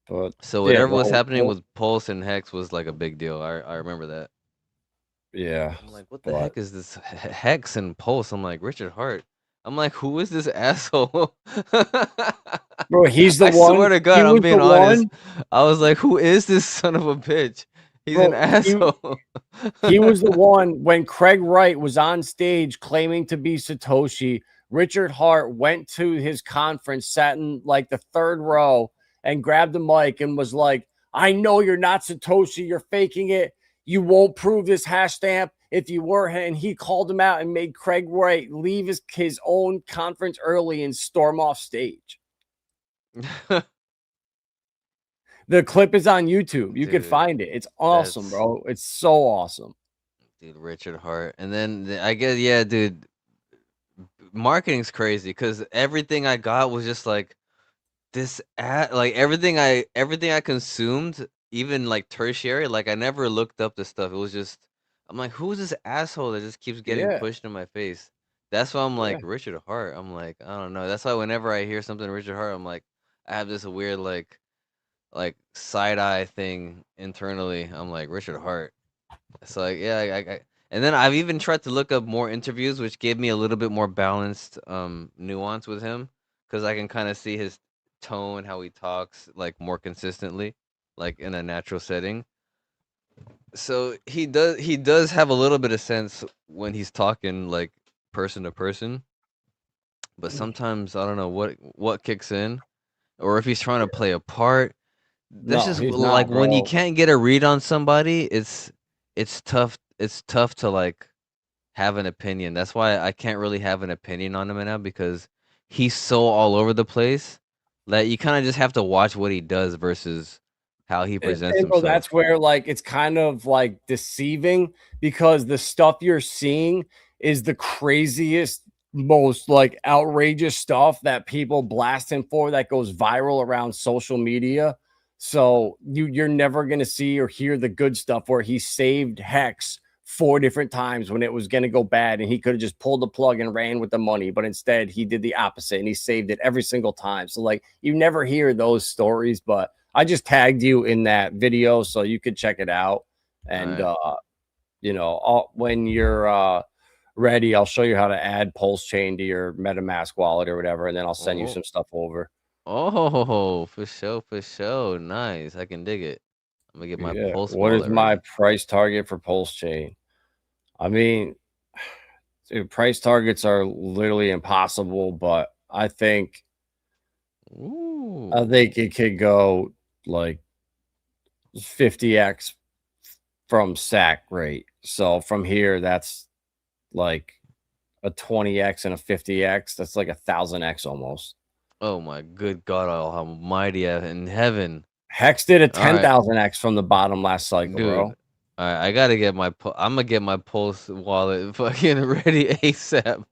But So yeah, whatever was bro. happening with Pulse and Hex was like a big deal. I remember that. Yeah. I'm like, what the But heck is this Hex and Pulse? I'm like, Richard Hart. I'm like, who is this asshole? bro, he's the I swear one. to He God, I'm was the being honest. one, I was like, who is this son of a bitch? He's an bro. asshole. He was the one when Craig Wright was on stage claiming to be Satoshi. Richard Hart went to his conference, sat in like the third row, and grabbed the mic and was like, I know you're not Satoshi. You're faking it. You won't prove this hash stamp if you were. And he called him out and made Craig Wright leave his own conference early and storm off stage. The clip is on YouTube. You could Dude, find it. It's awesome, that's bro. It's so awesome. dude, Richard Hart. And then I guess yeah, dude, marketing's crazy because everything I got was just like this ad, like everything I consumed, even like tertiary, like I never looked up this stuff. It was just I'm like, who's this asshole that just keeps getting Yeah. pushed in my face? That's why I'm Yeah. like Richard Hart. I'm like, I don't know. That's why whenever I hear something Richard Hart, I'm like, I have this weird like side eye thing internally. I'm like Richard Hart. It's like yeah, And then I've even tried to look up more interviews, which gave me a little bit more balanced nuance with him, because I can kind of see his tone, how he talks, like more consistently, like in a natural setting. So he does have a little bit of sense when he's talking like person to person, but sometimes I don't know what kicks in, or if he's trying to play a part. That's No, just he's like not, when you bro. can't get a read on somebody, it's tough. It's tough to like have an opinion. That's why I can't really have an opinion on him right now, because he's so all over the place that you kind of just have to watch what he does versus how he presents And bro, himself. that's where like it's kind of like deceiving because the stuff you're seeing is the craziest, most like outrageous stuff that people blast him for that goes viral around social media. So you're never gonna see or hear the good stuff where he saved Hex 4 different times when it was gonna go bad and he could have just pulled the plug and ran with the money, but instead he did the opposite and he saved it every single time. So like you never hear those stories, but I just tagged you in that video so you could check it out. And Alright. when you're ready, I'll show you how to add Pulse Chain to your MetaMask wallet or whatever, and then I'll send you Oh, some stuff over. oh, for sure, for sure. Nice. I can dig it. I'm gonna get my Yeah. Pulse What is wallet my ready. price target for Pulse Chain? I mean, dude, price targets are literally impossible, but I Ooh. think it could go like 50x from SAC rate. So from here, that's like a 20x and a 50x. That's like 1,000x almost. Oh my good God Almighty in heaven. Hex did a All right, 10,000x from the bottom last cycle, dude. bro. All right, I gotta get my. I'm gonna get my Pulse wallet fucking ready ASAP.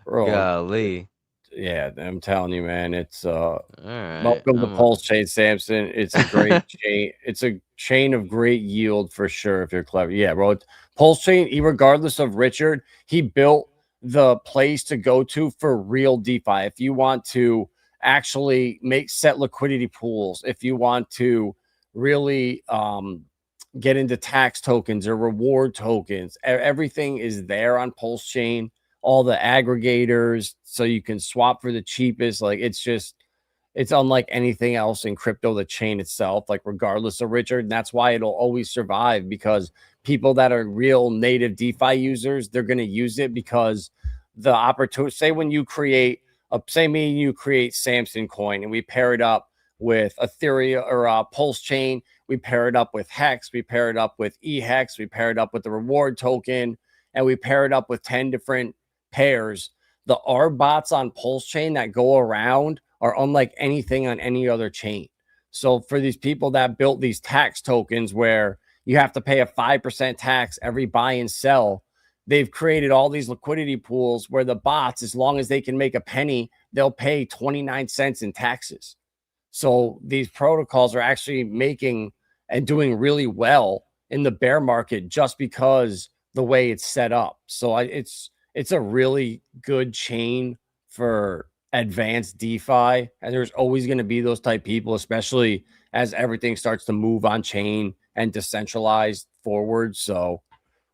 Bro, Golly. yeah, I'm telling you, man. It's All right, welcome to Pulse Chain, Samson. It's a great chain. It's a chain of great yield for sure if you're clever. Yeah, bro. Pulse Chain, regardless of Richard, he built the place to go to for real DeFi. If you want to actually set liquidity pools, if you want to really get into tax tokens or reward tokens, everything is there on Pulse Chain. All the aggregators, so you can swap for the cheapest. Like it's unlike anything else in crypto, the chain itself, like regardless of Richard. And that's why it'll always survive, because people that are real native DeFi users, they're going to use it because the opportunity, say when you create say me and you create Samson coin and we pair it up with Ethereum or Pulse Chain, we pair it up with Hex, we pair it up with eHex, we pair it up with the reward token, and we pair it up with 10 different pairs. The R bots on Pulse Chain that go around are unlike anything on any other chain. So for these people that built these tax tokens where you have to pay a 5% tax every buy and sell, they've created all these liquidity pools where the bots, as long as they can make a penny, they'll pay 29 cents in taxes. So these protocols are actually making and doing really well in the bear market just because the way it's set up. So it's a really good chain for advanced DeFi, and there's always going to be those type people, especially as everything starts to move on chain and decentralized forward. So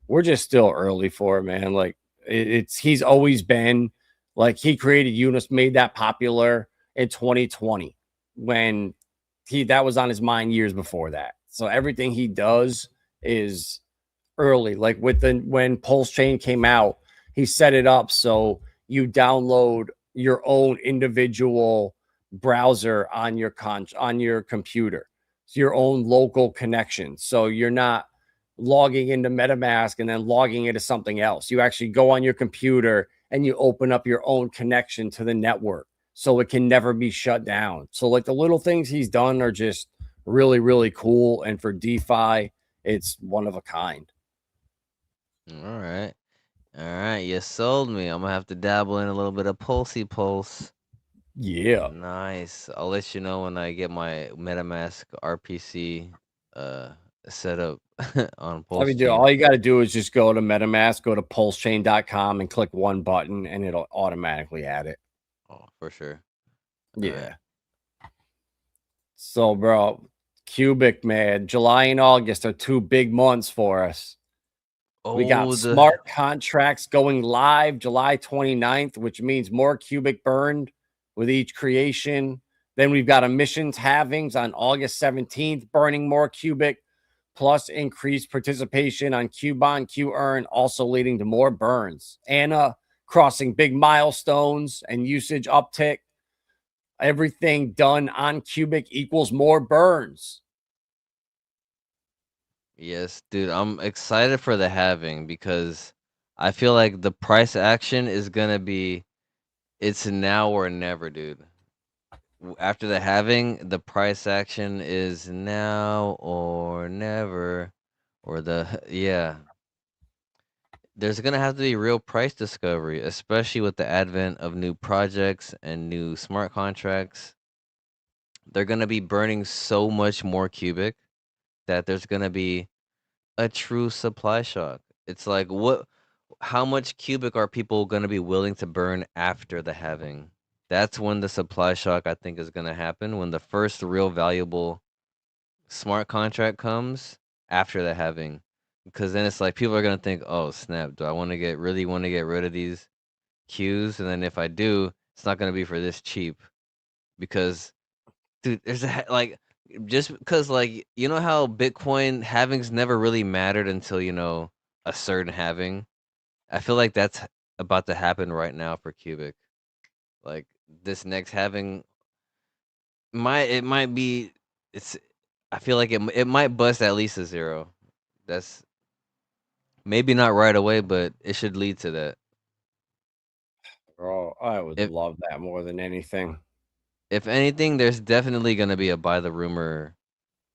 we're just still early for it, man. Like he's always been like he created Unis, made that popular in 2020 when that was on his mind years before that. So everything he does is early. Like when Pulse Chain came out, he set it up so you download your own individual browser on your computer. It's your own local connection. So you're not logging into MetaMask and then logging into something else. You actually go on your computer and you open up your own connection to the network so it can never be shut down. So like the little things he's done are just really, really cool. And for DeFi, it's one of a kind. All right. All right. You sold me. I'm gonna have to dabble in a little bit of Pulsey Pulse. Yeah. Nice. I'll let you know when I get my MetaMask RPC set up on I Pulse mean, dude, Chain. all you got to do is just go to MetaMask, go to pulsechain.com and click one button and it'll automatically add it. Oh, for sure. Yeah. Alright. So, bro, Qubic, man, July and August are 2 big months for us. We got Oh, smart contracts going live July 29th, which means more cubic burned with each creation. Then we've got emissions halvings on August 17th, burning more cubic, plus increased participation on Qbon, Qearn, also leading to more burns. Anna crossing big milestones and usage uptick. Everything done on cubic equals more burns. yes, dude. I'm excited for the halving because I feel like the price action is gonna be it's now or never, dude. After the halving, the price action is now or never, or the yeah. There's gonna have to be real price discovery, especially with the advent of new projects and new smart contracts. They're gonna be burning so much more cubic that there's gonna be a true supply shock. It's like how much cubic are people gonna be willing to burn after the halving? That's when the supply shock I think is gonna happen, when the first real valuable smart contract comes after the halving. Because then it's like people are gonna think, oh snap, do I really want to get rid of these queues? And then if I do, it's not gonna be for this cheap. Because dude, like just because like you know how Bitcoin halvings never really mattered until a certain halving. I feel like that's about to happen right now for Cubic. Like this next halving might be it's. I feel like it might bust at least a zero. That's maybe not right away, but it should lead to that. Oh, I would If love that more than anything. if anything, there's definitely gonna be a buy the rumor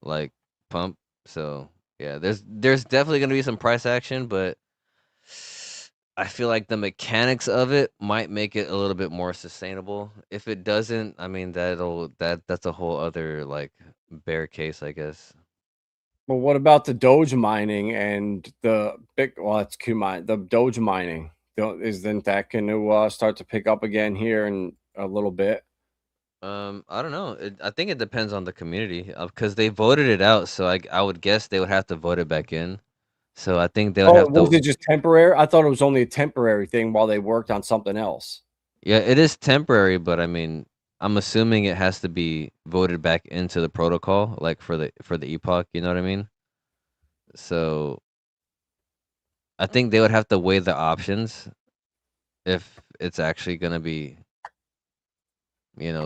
like pump. So yeah, there's definitely gonna be some price action, but I feel like the mechanics of it might make it a little bit more sustainable. If it doesn't, I mean that's a whole other like bear case, I guess. But what about the Doge mining and the big? Well, it's Q mine. The Doge mining isn't that going to start to pick up again here in a little bit? I don't know. I think it depends on the community because they voted it out, so I would guess they would have to vote it back in. So I think they would Oh, have was it to. just temporary? I thought it was only a temporary thing while they worked on something else. Yeah, it is temporary, but I mean, I'm assuming it has to be voted back into the protocol, like for the epoch. You know what I mean? So I think they would have to weigh the options if it's actually gonna be,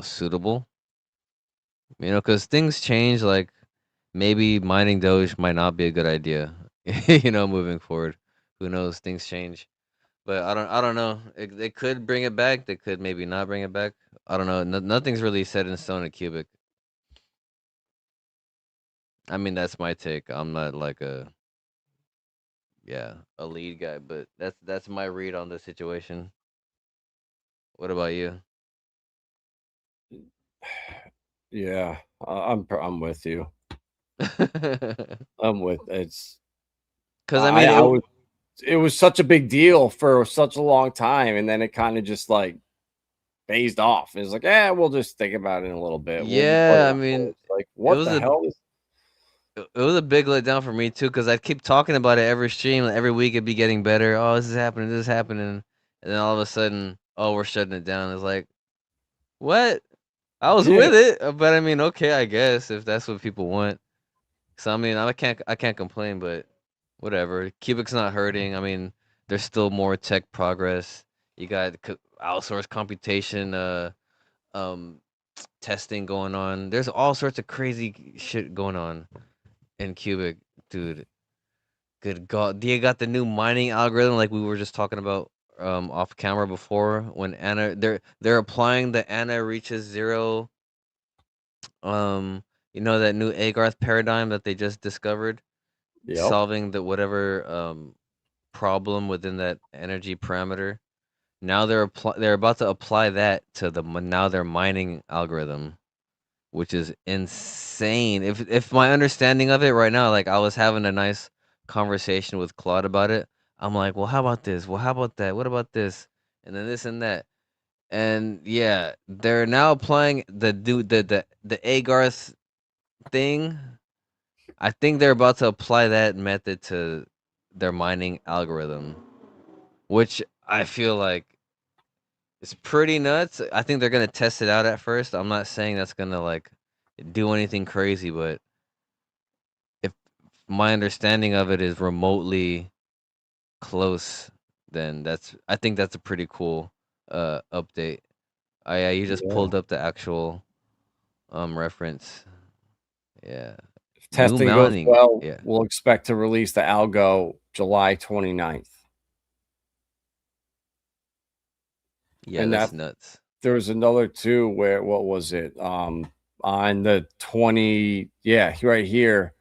suitable. Because things change. Like maybe mining Doge might not be a good idea. Moving forward, who knows? Things change. But I don't know. They could bring it back. They could maybe not bring it back. I don't know. Nothing's really set in stone at Cubic. I mean, that's my take. I'm not like a lead guy, but that's my read on the situation. What about you? Yeah, I'm with you. Because I'm with it's. I mean, I was. It was such a big deal for such a long time, and then it kind of just like phased off. It's like, yeah, we'll just think about it in a little bit. We'll just put it yeah. I on hold. mean, It's like, it what was the a hell is? it was a big letdown for me too. Because I keep talking about it every stream. Like, every week it'd be getting better. Oh, this is happening. This is happening. And then all of a sudden, oh, we're shutting it down. It's like, what? I was Yeah, with it, but I mean, okay, I guess if that's what people want. So I mean, I can't complain, but whatever. Cubic's not hurting. I mean, there's still more tech progress. You got outsourced computation, um, testing going on. There's all sorts of crazy shit going on in Cubic, dude. Good God, they got the new mining algorithm, like we were just talking about off camera before. When Anna, they're applying the Anna reaches zero. That new Agarth paradigm that they just discovered, yep. solving the whatever problem within that energy parameter. Now they're about to apply that to now their mining algorithm, which is insane. If my understanding of it right now, like I was having a nice conversation with Claude about it. I'm like, well, how about this? Well, how about that? What about this? And then this and that. And yeah, they're now applying the Agarth thing. I think they're about to apply that method to their mining algorithm, which I feel like is pretty nuts. I think they're gonna test it out at first. I'm not saying that's gonna like do anything crazy, but if my understanding of it is remotely close, then I think that's a pretty cool update. You just Yeah. pulled up the actual reference. Yeah. If New testing goes mounting. well, Yeah. we'll expect to release the algo July 29th. Yeah, And that's that nuts. there was another too where what was it? On the 20, yeah, right here.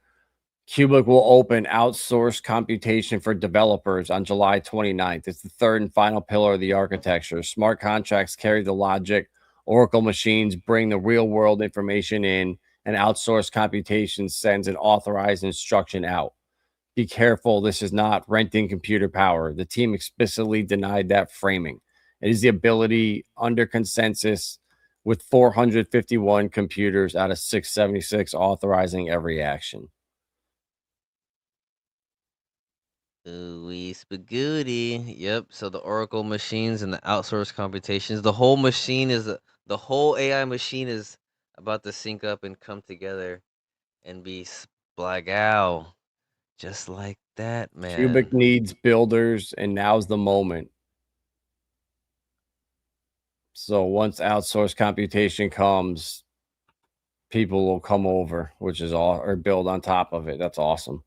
Qubic will open outsourced computation for developers on July 29th. It's the third and final pillar of the architecture. Smart contracts carry the logic. Oracle machines bring the real world information in, and outsourced computation sends an authorized instruction out. Be careful, this is not renting computer power. The team explicitly denied that framing. It is the ability under consensus with 451 computers out of 676 authorizing every action. Ooh, spaghetti. Yep. So the Oracle machines and the outsourced computations, the whole AI machine is about to sync up and come together and be splagao. Just like that, man. Qubic needs builders, and now's the moment. So once outsourced computation comes, people will come over, which is all, or build on top of it. That's awesome.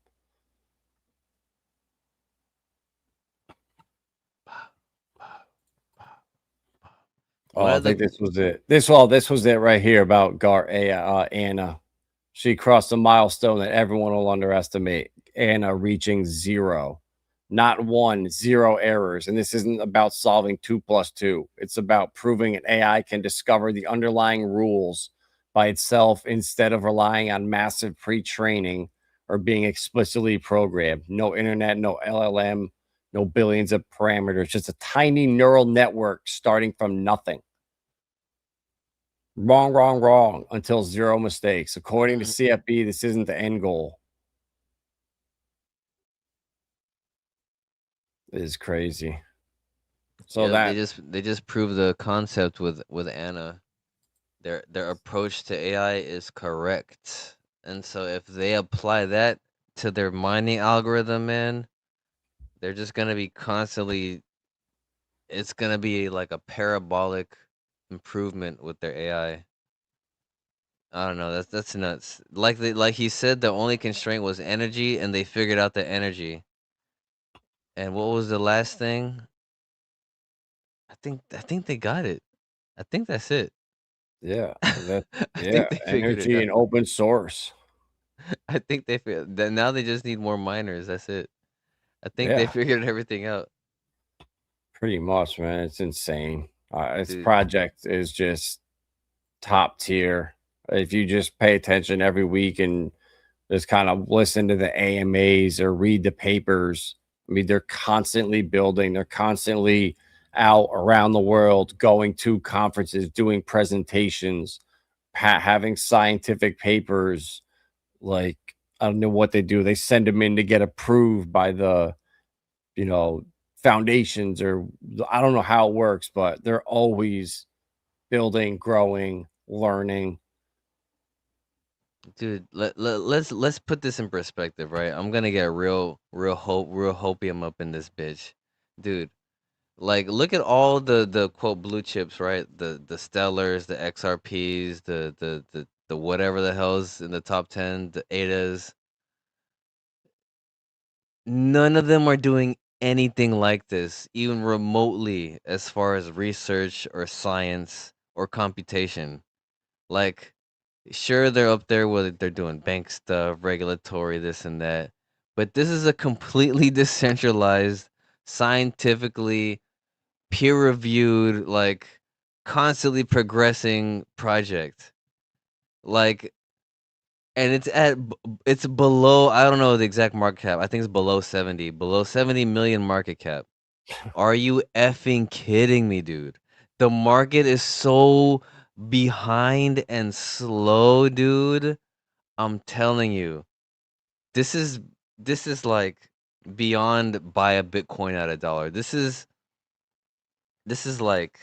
Oh, I think this was it. This was it right here about Anna. She crossed a milestone that everyone will underestimate. Anna reaching 0, not 1, 0 errors. And this isn't about solving 2 plus 2. It's about proving an AI can discover the underlying rules by itself instead of relying on massive pre-training or being explicitly programmed. No internet, no LLM, no billions of parameters, just a tiny neural network starting from nothing. Wrong until 0 mistakes. According to CFB, this isn't the end goal. It is crazy. So Yeah, that they just prove the concept with Anna. Their approach to AI is correct. And so if they apply that to their mining algorithm, man, they're just gonna be constantly it's gonna be like a parabolic improvement with their AI. I don't know. That's nuts. Like he said, the only constraint was energy, and they figured out the energy. And what was the last thing? I think they got it. I think that's it. yeah, that I yeah, think they figured it energy out. and open source. I think they that now they just need more miners. That's it. I think they Yeah, figured everything out, pretty much, man. It's insane. This dude. project is just top tier. If you just pay attention every week and just kind of listen to the AMAs or read the papers, I mean, they're constantly building, they're constantly out around the world, going to conferences, doing presentations, having scientific papers. Like, I don't know what they do. They send them in to get approved by the, foundations, or I don't know how it works, but they're always building, growing, learning. Dude, let's put this in perspective, right? I'm gonna get real hopium up in this bitch, dude. Like, look at all the quote blue chips, right? The Stellars, the XRPs, the whatever the hell's in the top 10, the ADAs. None of them are doing anything like this, even remotely, as far as research or science or computation. Like, sure, they're up there with they're doing bank stuff, regulatory, this and that, but this is a completely decentralized, scientifically peer-reviewed, like constantly progressing project. Like, and it's below, I don't know the exact market cap. I think it's below 70 million market cap. Are you effing kidding me, dude? The market is so behind and slow, dude. I'm telling you. This is like beyond buy a Bitcoin at $1. This is like,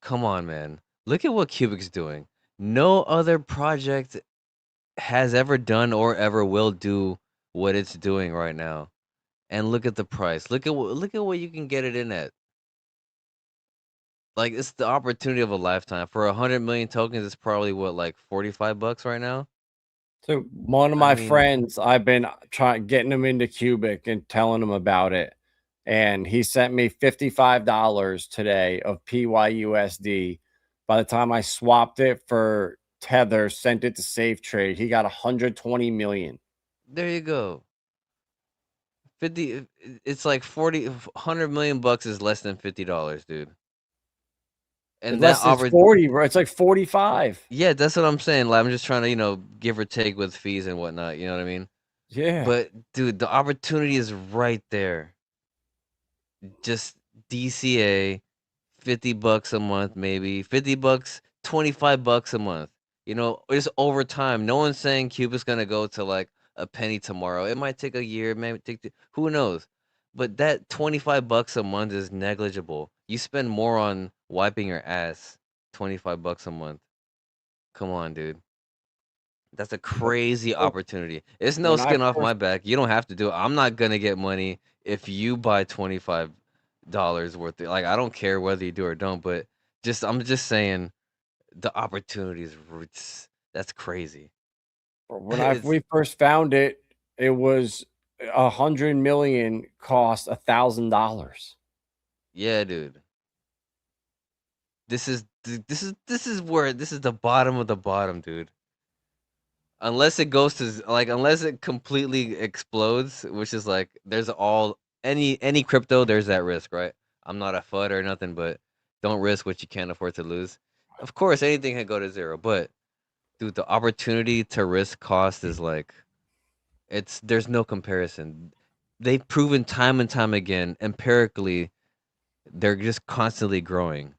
come on, man. Look at what Qubic's doing. No other project has ever done or ever will do what it's doing right now. And look at the price. Look at what you can get it in at. Like, it's the opportunity of a lifetime. For 100 million tokens, it's probably what, like $45 right now? So one of I my mean, friends, I've been getting him into Qubic and telling him about it. And he sent me $55 today of PYUSD. By the time I swapped it for Tether, sent it to Safe Trade, he got 120 million. there you go. 50 it's like 100 million bucks is less than $50, dude. And that Unless it's 40, bro. It's like 45. Yeah, that's what I'm saying. Like, I'm just trying to, give or take with fees and whatnot, you know what I mean? Yeah. But dude, the opportunity is right there. Just DCA, $50 a month, maybe. $50, $25 a month. Just over time. No one's saying Cuba's gonna go to like a penny tomorrow. It might take a year, it might take who knows. But that $25 a month is negligible. You spend more on wiping your ass. $25 a month. Come on, dude. That's a crazy opportunity. It's no When I skin off first my back. You don't have to do it. I'm not gonna get money if you buy $25 worth. Like, I don't care whether you do or don't, but I'm just saying the opportunities. That's crazy. when we first found it, it was 100 million cost $1,000. Yeah, dude. This is the bottom of the bottom, dude. Unless it goes to unless it completely explodes, which is like there's any crypto, there's that risk, right? I'm not a FUD or nothing, but don't risk what you can't afford to lose. Of course, anything can go to zero, but dude, the opportunity to risk cost is like there's no comparison. They've proven time and time again, empirically, they're just constantly growing.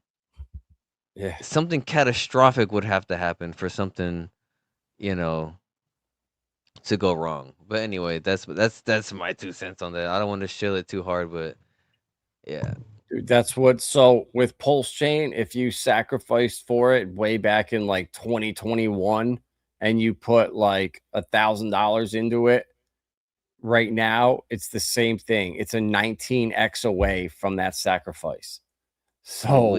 Yeah. Something catastrophic would have to happen for something, to go wrong. But anyway, that's my 2 cents on that. I don't want to shill it too hard, but yeah. Dude, that's what. So with Pulse Chain, if you sacrificed for it way back in like 2021 and you put like $1,000 into it, right now it's the same thing. It's a 19x away from that sacrifice. So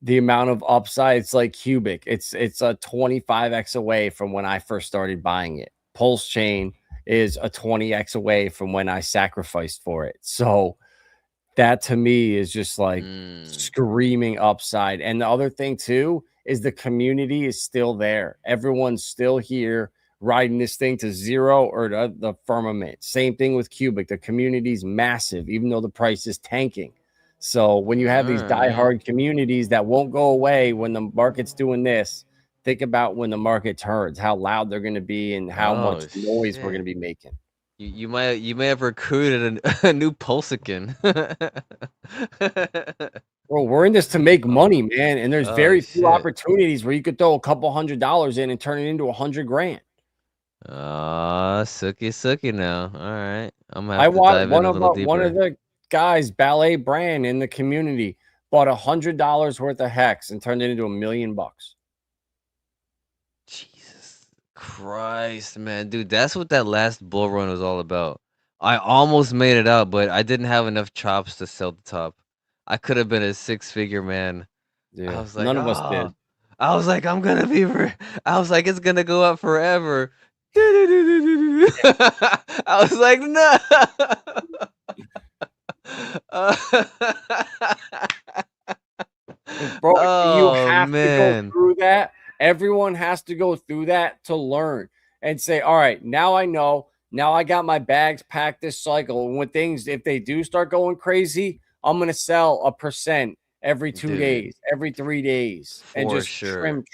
the amount of upside, it's like Qubic. It's a 25x away from when I first started buying it. Pulse Chain is a 20x away from when I sacrificed for it. So that to me is just like screaming upside. And the other thing too is the community is still there. Everyone's still here riding this thing to zero or the firmament. Same thing with Qubic. The community's massive, even though the price is tanking. So when you have these diehard communities that won't go away when the market's doing this, think about when the market turns, how loud they're going to be and how much noise we're going to be making. You may have recruited a new Pulsican. Bro, we're in this to make money, man. And there's very few opportunities where you could throw a couple $100 in and turn it into $100 grand. Sucky now. All right, I'm gonna I have to want dive in a little deeper. one of the guys, Ballet Brand in the community, bought $100 worth of hex and turned it into $1 million. Jesus Christ, man, dude, that's what that last bull run was all about. I almost made it out, but I didn't have enough chops to sell the top. I could have been a 6-figure man. Yeah, I was like, none of us did. I was like, I was like, it's gonna go up forever. I was like, no. Bro, you have to go through that. Everyone has to go through that to learn and say, all right, now I know. Now I got my bags packed this cycle. And when things, if they do start going crazy, I'm going to sell 1% every 2 days, every 3 days, and just trim.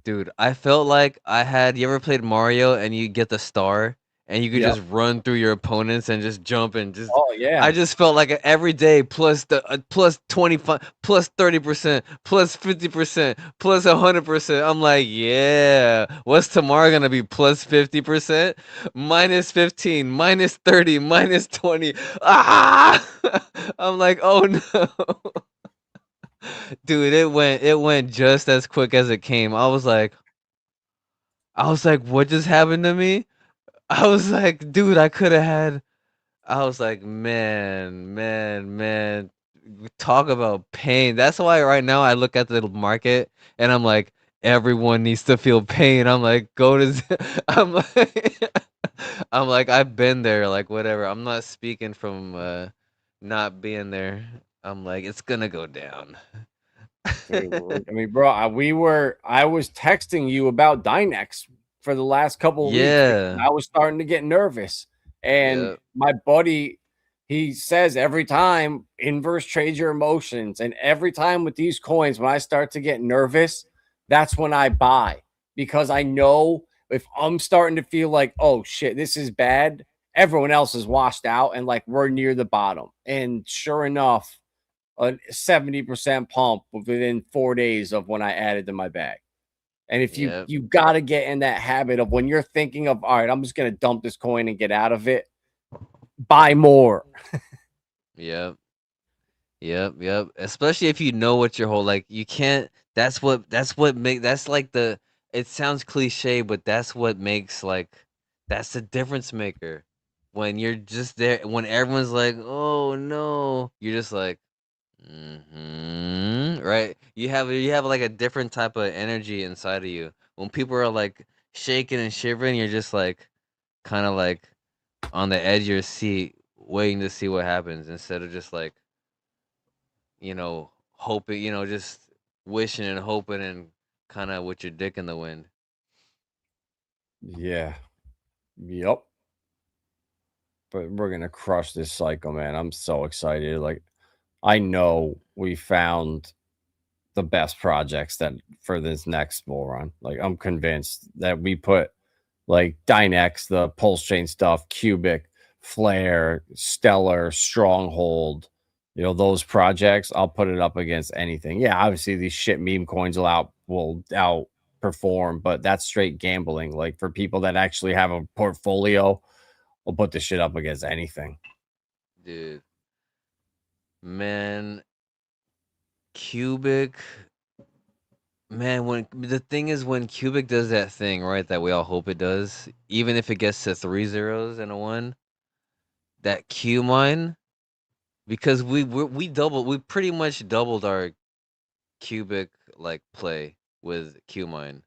Dude, I felt like you ever played Mario and you get the star and you could Yep. just run through your opponents and just jump and just. Oh yeah. I just felt like every day plus the plus 25, plus 30%, plus 50%, plus 100%. I'm like, yeah. What's tomorrow gonna be? Plus 50%, minus 15, minus 30, minus 20. Ah! I'm like, oh no. Dude, it went just as quick as it came. I was like, what just happened to me? I was like, dude, I was like, man, talk about pain. That's why right now I look at the market and I'm like, everyone needs to feel pain. I'm like, go to I'm like I'm like, I've been there, like whatever. I'm not speaking from not being there. I'm like, it's gonna go down. Dude, I mean, bro, I was texting you about Dynex for the last couple of weeks because Yeah. I was starting to get nervous. And Yeah. my buddy, he says every time inverse trade your emotions. And every time with these coins, when I start to get nervous, that's when I buy because I know if I'm starting to feel like, oh shit, this is bad, everyone else is washed out and like we're near the bottom. And sure enough, a 70% pump within 4 days of when I added to my bag. And if Yep. you got to get in that habit of when you're thinking of, all right, I'm just going to dump this coin and get out of it, buy more. Yep. Yep. Especially if you know what your whole like you can't that's what make that's like the it sounds cliche, but that's what makes like that's the difference maker. When you're just there when everyone's like, "Oh no." You're just like, right? You have like a different type of energy inside of you. When people are like shaking and shivering, you're just like kind of like on the edge of your seat waiting to see what happens instead of just like hoping, just wishing and hoping and kind of with your dick in the wind. Yeah. Yep. But we're going to crush this cycle, man. I'm so excited. Like, I know we found the best projects that for this next bull run. Like, I'm convinced that we put like Dynex, the pulse chain stuff, Qubic, Flare, Stellar, Stronghold, those projects, I'll put it up against anything. Yeah, obviously these shit meme coins will outperform, but that's straight gambling. Like for people that actually have a portfolio, I'll put this shit up against anything. Dude, man, Qubic, man, when the thing is when Qubic does that thing, right, that we all hope it does, even if it gets to 3 zeros and a 1, that Q mine, because we pretty much doubled our Qubic like play with Q mine.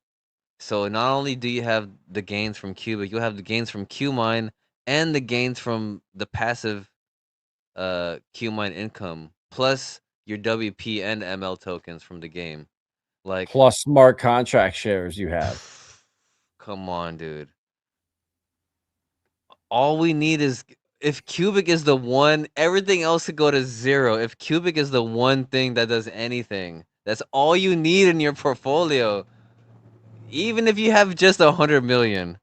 So not only do you have the gains from Qubic, you'll have the gains from Qmine and the gains from the passive Qmine income, plus your WP and ML tokens from the game. Like, Plus smart contract shares you have. come on, dude. All we need is if Qubic is the one, everything else could go to 0. If Qubic is the one thing that does anything, that's all you need in your portfolio. Even if you have just 100 million.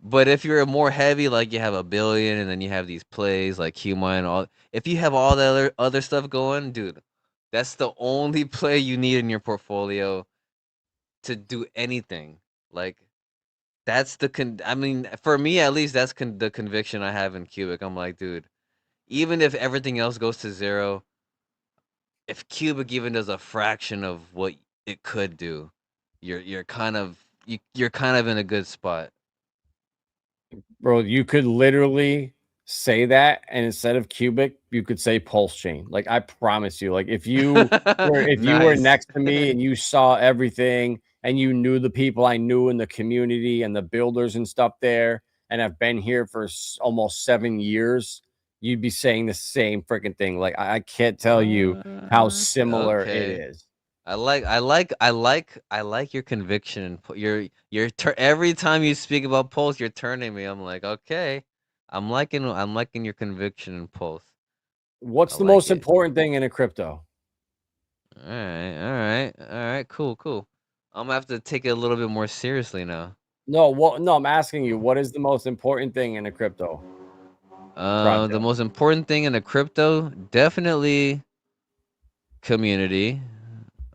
But if you're more heavy, like you have 1 billion, and then you have these plays like Qmine, if you have all the other stuff going, dude, that's the only play you need in your portfolio to do anything. Like that's I mean, for me at least, that's the conviction I have in Qubic. I'm like, dude, even if everything else goes to 0, if Qubic even does a fraction of what it could do, you're kind of you're kind of in a good spot. Bro, you could literally say that, and instead of Qubic, you could say pulse chain. Like I promise you, like if you were Nice. next to me and you saw everything and you knew the people I knew in the community and the builders and stuff there, and I've been here for almost 7 years, you'd be saying the same freaking thing. Like I can't tell you how similar it Okay. is. I like your conviction and every time you speak about Pulse, you're turning me. I'm like, okay, I'm liking your conviction and Pulse. I What's the like most it. important thing in a crypto? All right, cool. I'm gonna have to take it a little bit more seriously now. No, I'm asking you, what is the most important thing in a crypto project? The most important thing in the crypto, definitely community.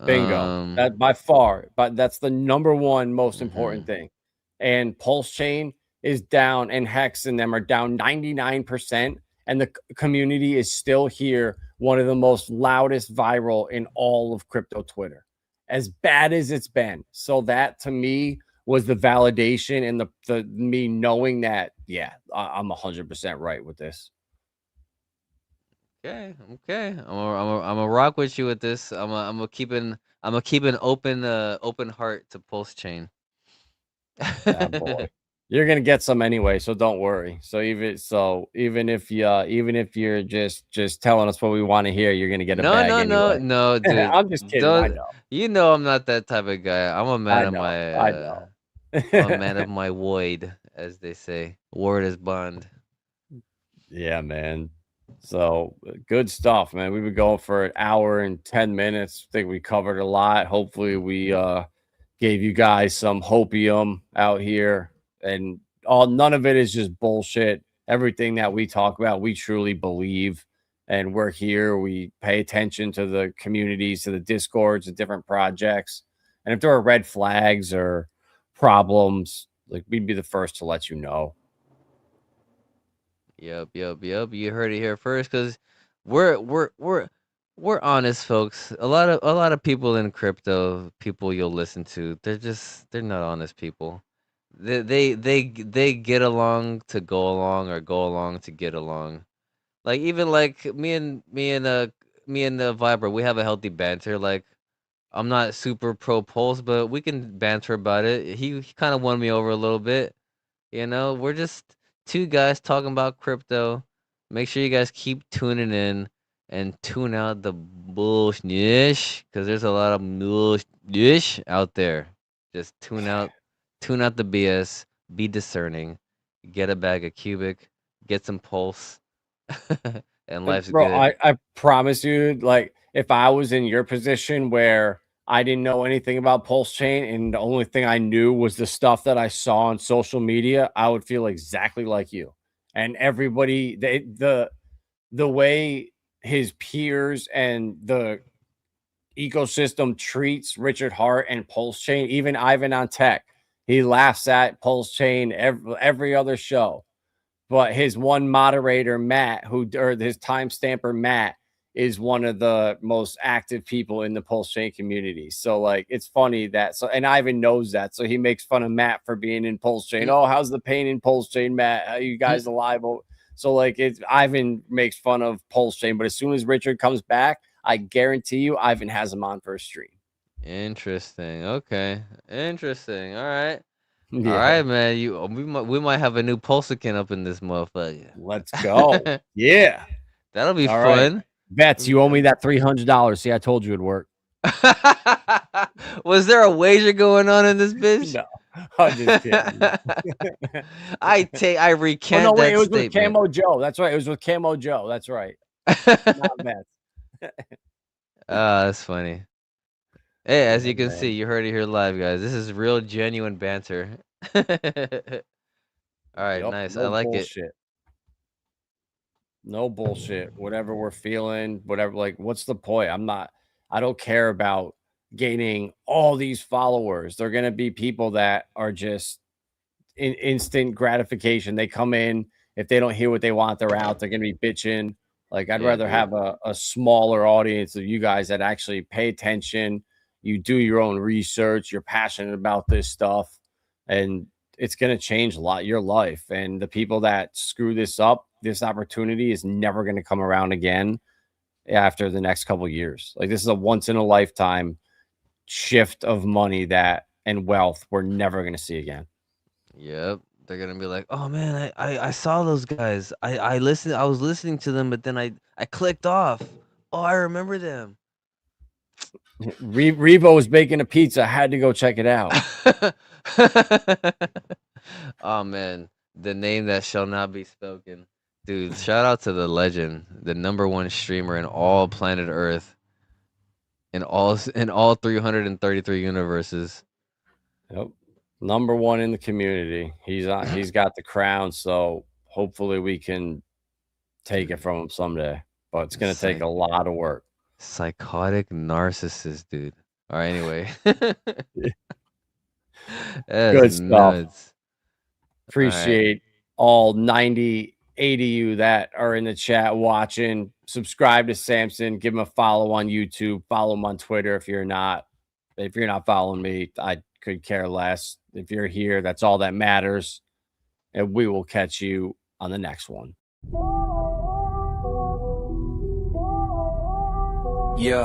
Bingo. Um, That by far, but that's the number one most important mhm. thing. And Pulse Chain is down, and Hex and them are down 99%. And the community is still here, one of the most loudest viral in all of crypto Twitter, as bad as it's been. So that to me was the validation and the me knowing that, yeah, I'm 100% right with this. Okay, okay. I'm a rock with you with this. I'm a keep an open heart to Pulse Chain. Ah, boy. You're gonna get some anyway, so don't worry. So even if you're just telling us what we want to hear, you're gonna get a No, bag no, no, anyway. no, dude. I'm just kidding. I Don't know. you know I'm not that type of guy. I'm a man I of know. my I know. I'm a man of my void, as they say. Word is bond. Yeah, man. So good stuff, man. We've been going for an hour and 10 minutes. I think we covered a lot. Hopefully, we gave you guys some hopium out here. And none of it is just bullshit. Everything that we talk about, we truly believe. And we're here. We pay attention to the communities, to the discords, to different projects. And if there are red flags or problems, like we'd be the first to let you know. Yep, yep, yep. You heard it here first, cause we're we're we're we're honest folks. A lot of people in crypto, people you'll listen to, they're not honest people. They get along to go along or go along to get along. Like even like me and the Viber, we have a healthy banter. Like I'm not super pro Pulse, but we can banter about it. He kind of won me over a little bit. You know, we're just two guys talking about crypto. Make sure you guys keep tuning in and tune out the bullshit because there's a lot of bullshit out there. Just tune out the BS. Be discerning. Get a bag of Qubic. Get some Pulse, and life's Bro, good. I promise you, like, if I was in your position where I didn't know anything about Pulse Chain and the only thing I knew was the stuff that I saw on social media, I would feel exactly like you. And everybody, the way his peers and the ecosystem treats Richard Hart and Pulse Chain, even Ivan on Tech, he laughs at Pulse Chain every other show. But his one moderator, Matt, or his timestamper, Matt, is one of the most active people in the Pulse Chain community. So, like, it's funny that, and Ivan knows that. So he makes fun of Matt for being in Pulse Chain. Mm, Oh, how's the pain in Pulse Chain, Matt? Are you mm. guys alive? So, like, Ivan makes fun of Pulse Chain. But as soon as Richard comes back, I guarantee you, Ivan has him on for a stream. Interesting. Okay. Interesting. All right. All Yeah. right, man. We might have a new Pulsican up in this motherfucker. Let's go. Yeah. That'll be All right. fun. Bets, you owe me that $300. See, I told you it'd work. Was there a wager going on in this bitch? No, I'm just kidding. I Oh recant no, wait, that it was with statement. Camo Joe. That's right. It was with Camo Joe. That's right. Not bets. Ah, that's funny. Hey, as Yeah, you can see, man. you heard it here live, guys. This is real, genuine banter. All right, Yep. nice. I No like it. bullshit. No bullshit. Whatever we're feeling, whatever. Like, what's the point? I don't care about gaining all these followers. They're gonna be people that are just instant gratification. They come in, if they don't hear what they want, they're out. They're gonna be bitching. Like, I'd Yeah, rather dude. have a smaller audience of you guys that actually pay attention. You do your own research. You're passionate about this stuff, and it's gonna change a lot your life. And the people that screw this up, this opportunity is never gonna come around again after the next couple years. Like, this is a once in a lifetime shift of money that and wealth we're never gonna see again. Yep. They're gonna be like, "Oh man, I saw those guys. I listened. I was listening to them, but then I clicked off. Oh, I remember them." Revo was baking a pizza. I had to go check it out. Oh man, the name that shall not be spoken. Dude, shout out to the legend, the number one streamer in all planet Earth, in all 333 universes. Yep. Number one in the community. He's got the crown, so hopefully we can take it from him someday. But it's gonna take a lot of work. Psychotic narcissist, dude. All right, anyway. Good stuff. Nuts. Appreciate all 90, 80 of you that are in the chat watching. Subscribe to Samson. Give him a follow on YouTube. Follow him on Twitter if you're not following me. I could care less. If you're here, that's all that matters. And we will catch you on the next one. Yeah.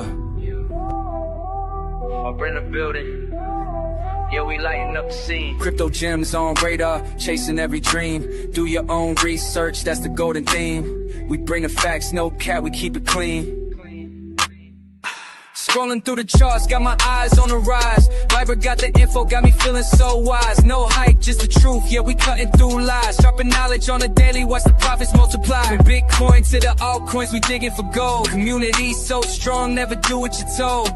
Up in the building. Yeah, we lighting up the scene. Crypto gems on radar, chasing every dream. Do your own research, that's the golden theme. We bring the facts, no cap, we keep it clean. Scrolling through the charts, got my eyes on the rise. Viber got the info, got me feeling so wise. No hype, just the truth, yeah, we cutting through lies. Sharpen knowledge on the daily, watch the profits multiply. From Bitcoin to the altcoins, we digging for gold. Community so strong, never do what you're told.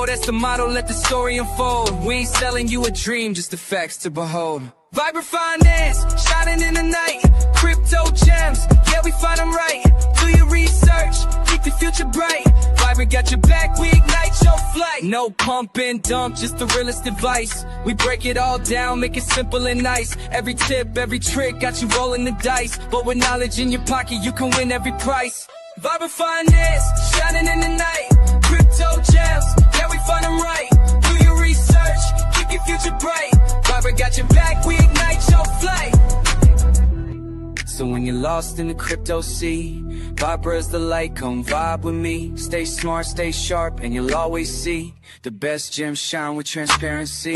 That's the motto, let the story unfold. We ain't selling you a dream, just the facts to behold. Viber finance, shining in the night. Crypto gems, yeah, we find them right. Do your research, keep the future bright. Viber got your back, we ignite your flight. No pump and dump, just the realest advice. We break it all down, make it simple and nice. Every tip, every trick, got you rolling the dice. But with knowledge in your pocket, you can win every price. Viber finance, shining in the night. Crypto gems, yeah, we find them right. Do your research, keep your future bright. Viber got your back, we ignite your flight. So when you're lost in the crypto sea, Viber is the light, come vibe with me. Stay smart, stay sharp, and you'll always see the best gems shine with transparency.